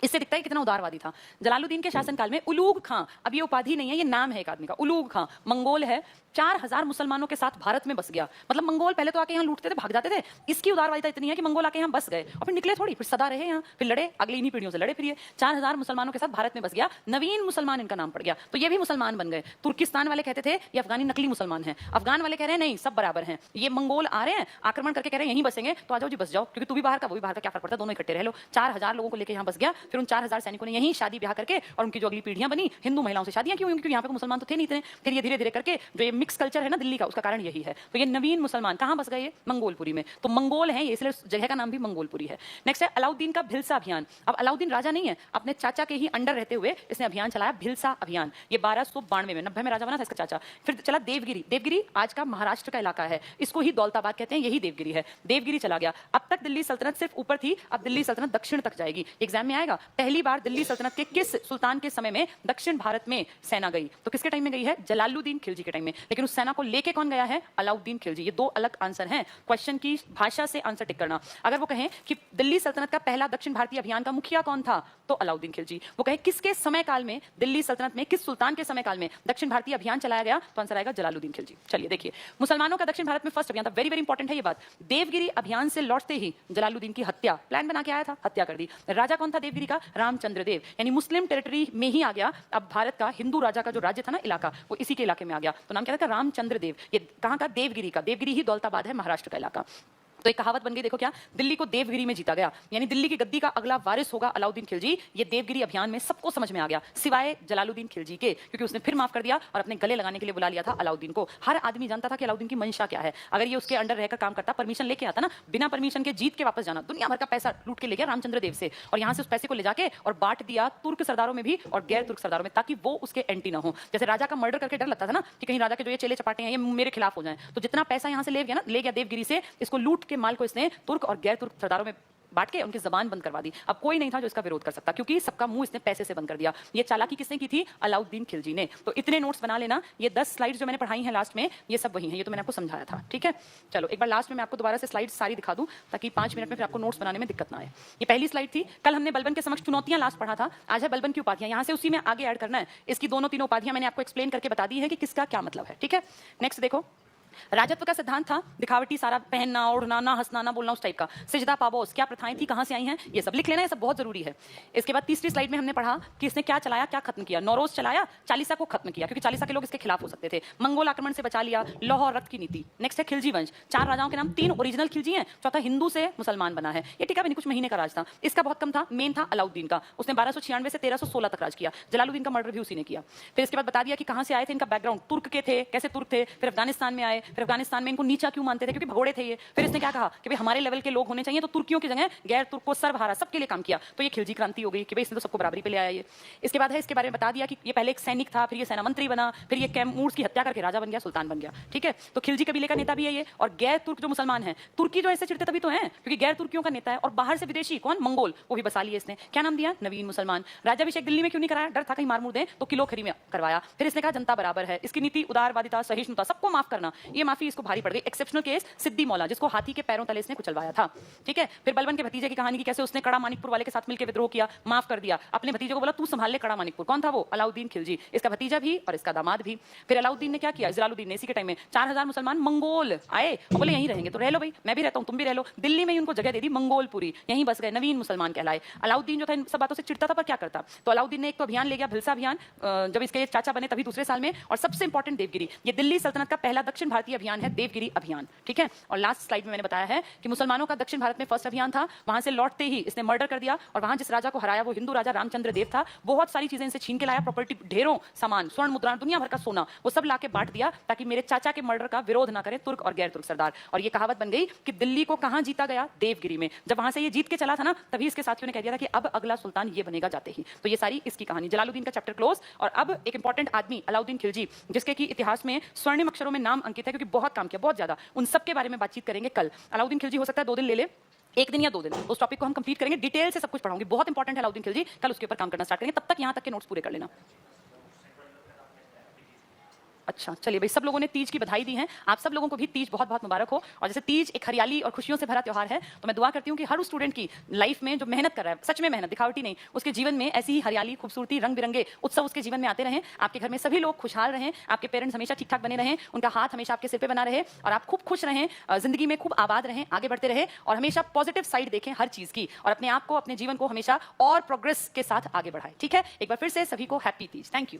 इससे दिखता है कितना उदारवादी था जलालुद्दीन के शासनकाल में। उलूग खां, अब ये उपाधि नहीं है, ये नाम है एक आदमी का, उलूग खां मंगोल है, 4000 मुसलमानों के साथ भारत में बस गया। मतलब मंगोल पहले तो आके यहाँ लूटते थे, भाग जाते थे, इसकी उदारवादिता इतनी है कि मंगोल आके यहाँ बस गए और फिर निकले थोड़ी, फिर सदा रहे यहाँ, फिर लड़े, अगली इन्हीं पीढ़ियों से लड़े, फिर ये 4000 मुसलमानों के साथ भारत में बस गया, नवीन मुसलमान इनका नाम पड़ गया, तो ये भी मुसलमान बन गए। तुर्किस्तान वाले कहते थे ये अफगानी नकली मुसलमान है, अफगान वाले कह रहे हैं नहीं सब बराबर हैं, ये मंगोल आ रहे हैं आक्रमण करके कह रहे हैं यहीं बसेंगे, तो आ जाओ जी बस जाओ, क्योंकि तू भी बाहर का वो भी बाहर का, क्या फर्क पड़ता है, दोनों इकट्ठे रह लो। 4000 लोगों को लेकर यहाँ बस गया, फिर उन 4000 सैनिकों ने यहीं शादी ब्याह करके, और उनकी जो अगली पीढ़ियां बनी हिंदू महिलाओं से शादियां की हुई, क्योंकि यहाँ पे मुसलमान तो थे नहीं थे। फिर ये धीरे धीरे करके जो ये मिक्स कल्चर है ना दिल्ली का, उसका कारण यही है। तो ये नवीन मुसलमान कहां बस गए, मंगोलपुरी में, तो मंगोल है ये, इसलिए उस जगह का नाम भी मंगोलपुरी है। नेक्स्ट है अलाउद्दीन का भिलसा अभियान। अब अलाउद्दीन राजा नहीं है, अपने चाचा के ही अंडर रहते हुए इसने अभियान चलाया, भिलसा अभियान। ये 1292 में, 90 में राजा बना था इसका चाचा। फिर चला देवगिरी, देवगिरी आज का महाराष्ट्र का इलाका है, इसको ही दौलताबाद कहते हैं, यही देवगिरी है। देवगिरी चला गया। अब तक दिल्ली सल्तनत सिर्फ ऊपर थी, अब दिल्ली सल्तनत दक्षिण तक जाएगी। एग्जाम में आएगा, पहली बार दिल्ली सल्तनत के किस सुल्तान के समय में दक्षिण भारत में सेना गई, तो किसके टाइम में गई है, जलालुद्दीन खिलजी के टाइम में। लेकिन उस सेना को लेके कौन गया है, अलाउद्दीन खिलजी। ये दो अलग आंसर हैं, क्वेश्चन की भाषा से आंसर टिक करना। अगर वो कहें कि दिल्ली सल्तनत का पहला दक्षिण भारतीय अभियान का मुखिया कौन था, तो अलाउद्दीन खिलजी। वो कहे किसके समय काल में दिल्ली सल्तनत में, किस सुल्तान के समय काल में दक्षिण भारतीय अभियान चलाया गया, तो आंसर आएगा जलालुद्दीन खिलजी। चलिए देखिए, मुसलमानों का दक्षिण भारत में फर्स्ट अभियान था, वेरी वेरी इंपॉर्टेंट है ये बात। देवगिरी अभियान से लौटते ही जलालुद्दीन की हत्या, प्लान बना के आया था, हत्या कर दी। राजा कौन था देवगिरी का, रामचंद्र देव, यानी मुस्लिम टेरिटरी में ही आ गया। अब भारत का हिंदू राजा का जो राज्य था ना इलाका, वो इसी के इलाके में आ गया, तो नाम क्या था, रामचंद्र देव। ये कहां का, देवगिरी का, देवगिरी ही दौलताबाद है, महाराष्ट्र का इलाका। तो एक कहावत बन गई, देखो क्या, दिल्ली को देवगिरी में जीता गया, यानी दिल्ली की गद्दी का अगला वारिस होगा अलाउद्दीन खिलजी। ये देवगिरी अभियान में सबको समझ में आ गया, सिवाय जलालुद्दीन खिलजी के, क्योंकि उसने फिर माफ कर दिया और अपने गले लगाने के लिए बुला लिया था अलाउद्दीन को। हर आदमी जानता था कि अलाउद्दीन की मंशा क्या है, अगर ये उसके अंडर रहकर काम करता, परमिशन लेके आता ना, बिना परमिशन के जीत के वापस जाना, दुनिया भर का पैसा लूट के ले गया रामचंद्र देव से, और यहाँ से उस पैसे को ले जाके और बांट दिया तुर्क सरदारों में भी और गैर तुर्क सरदारों में, ताकि वो उसके एंटी ना हो। जैसे राजा का मर्डर करके डर लगता था ना कि कहीं राजा के जो ये चेले चपाटे हैं ये मेरे खिलाफ हो जाए, तो जितना पैसा यहाँ से ले गया ना, ले गया देवगिरी से, इसको लूट के माल को इसने तुर्क और गैर तुर्क सरदारों में बांट के उनकी जबान बंद करवा दी। अब कोई नहीं था जो इसका विरोध कर सकता, क्योंकि सबका मुंह इसने पैसे से बंद कर दिया। ये चालाकी किसने की थी, अलाउद्दीन खिलजी ने। तो इतने नोट्स बना लेना, ये 10 स्लाइड्स जो मैंने पढ़ाई हैं लास्ट में, ये सब वही हैं, ये तो मैंने आपको समझाया था, ठीक है। चलो एक बार लास्ट में मैं आपको दोबारा से स्लाइड्स सारी दिखा दूं, ताकि 5 मिनट में फिर आपको नोट्स बनाने में दिक्कत ना आए। ये पहली स्लाइड थी, कल हमने बलबन के समक्ष चुनौतियां लास्ट पढ़ा था, आज है बलबन की उपाधियां, यहाँ से उसी में आगे ऐड करना है। इसकी दोनों तीनों उपाधियां मैंने आपको एक्सप्लेन करके बता दी है कि किसका क्या मतलब है, ठीक है। नेक्स्ट देखो, राजत्व का सिद्धांत था दिखावटी सारा, पहनना ओढ़ना, ना हंसना ना बोलना, उस टाइप का। सिजदा पाबोस, क्या प्रथाएं थी, कहां से आई हैं, ये सब लिख लेना, ये सब बहुत जरूरी है। इसके बाद तीसरी स्लाइड में हमने पढ़ा कि इसने क्या चलाया, क्या खत्म किया। नौरोज चलाया, चालीसा को खत्म किया, क्योंकि चालीसा के लोग इसके खिलाफ हो सकते थे। मंगोल आक्रमण से बचा लिया, लौह और रक्त की नीति। नेक्स्ट है खिलजी वंश, 4 राजाओं के नाम, 3 ओरिजिनल खिलजी हैं, चौथा हिंदू से मुसलमान बना है। ये टीका भी नहीं, कुछ महीने का राज था, इसका बहुत कम था। मेन था अलाउद्दीन का, उसने 1296 से 1316 तक राज किया। जलालुद्दीन का मर्डर भी उसी ने किया। फिर इसके बाद बता दिया कि कहां से आए थे, इनका बैकग्राउंड, तुर्क के थे, कैसे तुर्क थे, फिर अफगानिस्तान में आए, फिर अफगानिस्तान में इनको नीचा क्यों मानते थे, क्योंकि भगोड़े थे ये। फिर इसने क्या कहा कि भाई हमारे लेवल के लोग होने चाहिए, तो तुर्कियों की जगह गैर तुर्क को सर्वहारा सबके लिए काम किया, तो ये खिलजी क्रांति हो गई कि भाई इसने तो सबको बराबरी पे ले आया ये। इसके बाद है, इसके बारे में बता दिया कि ये पहले एक सैनिक था, फिर ये सेना मंत्री बना, फिर ये कैमूर्स की हत्या करके राजा बन गया, सुल्तान बन गया, ठीक है। तो खिलजी कबीले का नेता भी है ये। और गैर तुर्क जो मुसलमान है, तुर्की जो ऐसे चिढ़ते तभी तो है क्योंकि गैर तुर्कियों का नेता है, और बाहर से विदेशी कौन, मंगोल, वो भी बसा लिए इसने। क्या नाम दिया, नवीन मुसलमान। राज्याभिषेक दिल्ली में क्यों नहीं कराया, डर था कहीं मार मुर दें, तो किलो खरी में करवाया। फिर इसने कहा जनता बराबर है, इसकी नीति उदारवादिता, सहिष्णुता, सबको माफ करना। ये माफी इसको भारी पड़ गई। एक्सेप्शनल केस सिद्दी मौला, जिसको हाथी के पैरों तले इसने कुचलवाया था, ठीक है। फिर बलबन के भतीजे की कहानी की, कैसे उसने कड़ा मानिकपुर वाले के साथ मिलकर विद्रोह किया, माफ कर दिया। अपने भतीजे को बोला तू संभाल ले कड़ा मानिकपुर। कौन था वो, अलाउद्दीन खिलजी, इसका भतीजा भी और इसका दामाद भी। फिर अलाउद्दीन ने क्या किया, जलालुद्दीन ने, इसी के टाइम में 4000 मुसलमान मंगोल आए और बोले यहीं रहेंगे, तो रह लो भाई, मैं भी रहता हूं, तुम भी रह लो। दिल्ली में ही उनको जगह दे दी, मंगोलपुरी, यहीं बस गए, नवीन मुसलमान कहलाए। अलाउद्दीन जो था इन सब बातों से चिढ़ता था, पर क्या करता, तो अलाउद्दीन ने एक तो अभियान ले गया, भिलसा अभियान, जब इसके चाचा बने तभी दूसरे साल में। और सबसे इंपॉर्टेंट देवगिरी, ये दिल्ली सल्तनत का पहला दक्षिण भारतीय अभियान है देवगिरी अभियान, ठीक है। और लास्ट स्लाइड में मैंने बताया है कि मुसलमानों का दक्षिण भारत में फर्स्ट अभियान था, वहां से लौटते ही इसने मर्डर कर दिया और वहां जिस राजा को हराया वो हिंदू राजा रामचंद्र देव था। बहुत सारी चीजें इनसे छीन के लाया, प्रॉपर्टी, ढेरों सामान, स्वर्ण मुद्रा, दुनिया भर का सोना, वो सब लाके बांट दिया ताकि मेरे चाचा के मर्डर का विरोध ना करें तुर्क और गैर तुर्क सरदार। और ये कहावत बन गई कि दिल्ली को कहां जीता गया, देवगिरी में। जब वहां से ये जीत के चला था ना, तभी इसके साथियों ने कह दिया था कि अब अगला सुल्तान ये बनेगा जाते ही। तो ये सारी इसकी कहानी, जलालुद्दीन का चैप्टर क्लोज। और अब एक इंपॉर्टेंट आदमी अलाउद्दीन खिलजी, जिसके की इतिहास में स्वर्णिम अक्षरों में नाम अंकित है क्योंकि बहुत काम किया, बहुत ज्यादा, उन सब के बारे में बातचीत करेंगे कल। अलाउद्दीन खिलजी हो सकता है 2 दिन ले ले, 1 दिन या 2 दिन, उस टॉपिक को हम कंप्लीट करेंगे, डिटेल से सब कुछ पढ़ाऊंगी, बहुत इंपॉर्टेंट है अलाउद्दीन खिलजी। कल उसके ऊपर काम करना स्टार्ट करेंगे, तब तक यहां तक के नोट्स पूरे कर लेना। अच्छा चलिए भाई, सब लोगों ने तीज की बधाई दी है, आप सब लोगों को भी तीज बहुत बहुत मुबारक हो। और जैसे तीज एक हरियाली और खुशियों से भरा त्योहार है, तो मैं दुआ करती हूँ कि हर उस स्टूडेंट की लाइफ में जो मेहनत कर रहा है, सच में मेहनत, दिखावटी नहीं, उसके जीवन में ऐसी ही हरियाली, खूबसूरती, रंग बिरंगे उत्सव उसके जीवन में आते रहें। आपके घर में सभी लोग खुशहाल रहें, आपके पेरेंट्स हमेशा ठीक ठाक बने रहें, उनका हाथ हमेशा आपके सिर पे बना रहे और आप खूब खुश रहें, जिंदगी में खूब आबाद रहें, आगे बढ़ते रहे और हमेशा पॉजिटिव साइड देखें हर चीज की और अपने आप को, अपने जीवन को हमेशा और प्रोग्रेस के साथ आगे बढ़ाएं। ठीक है, एक बार फिर से सभी को हैप्पी तीज। Thank you.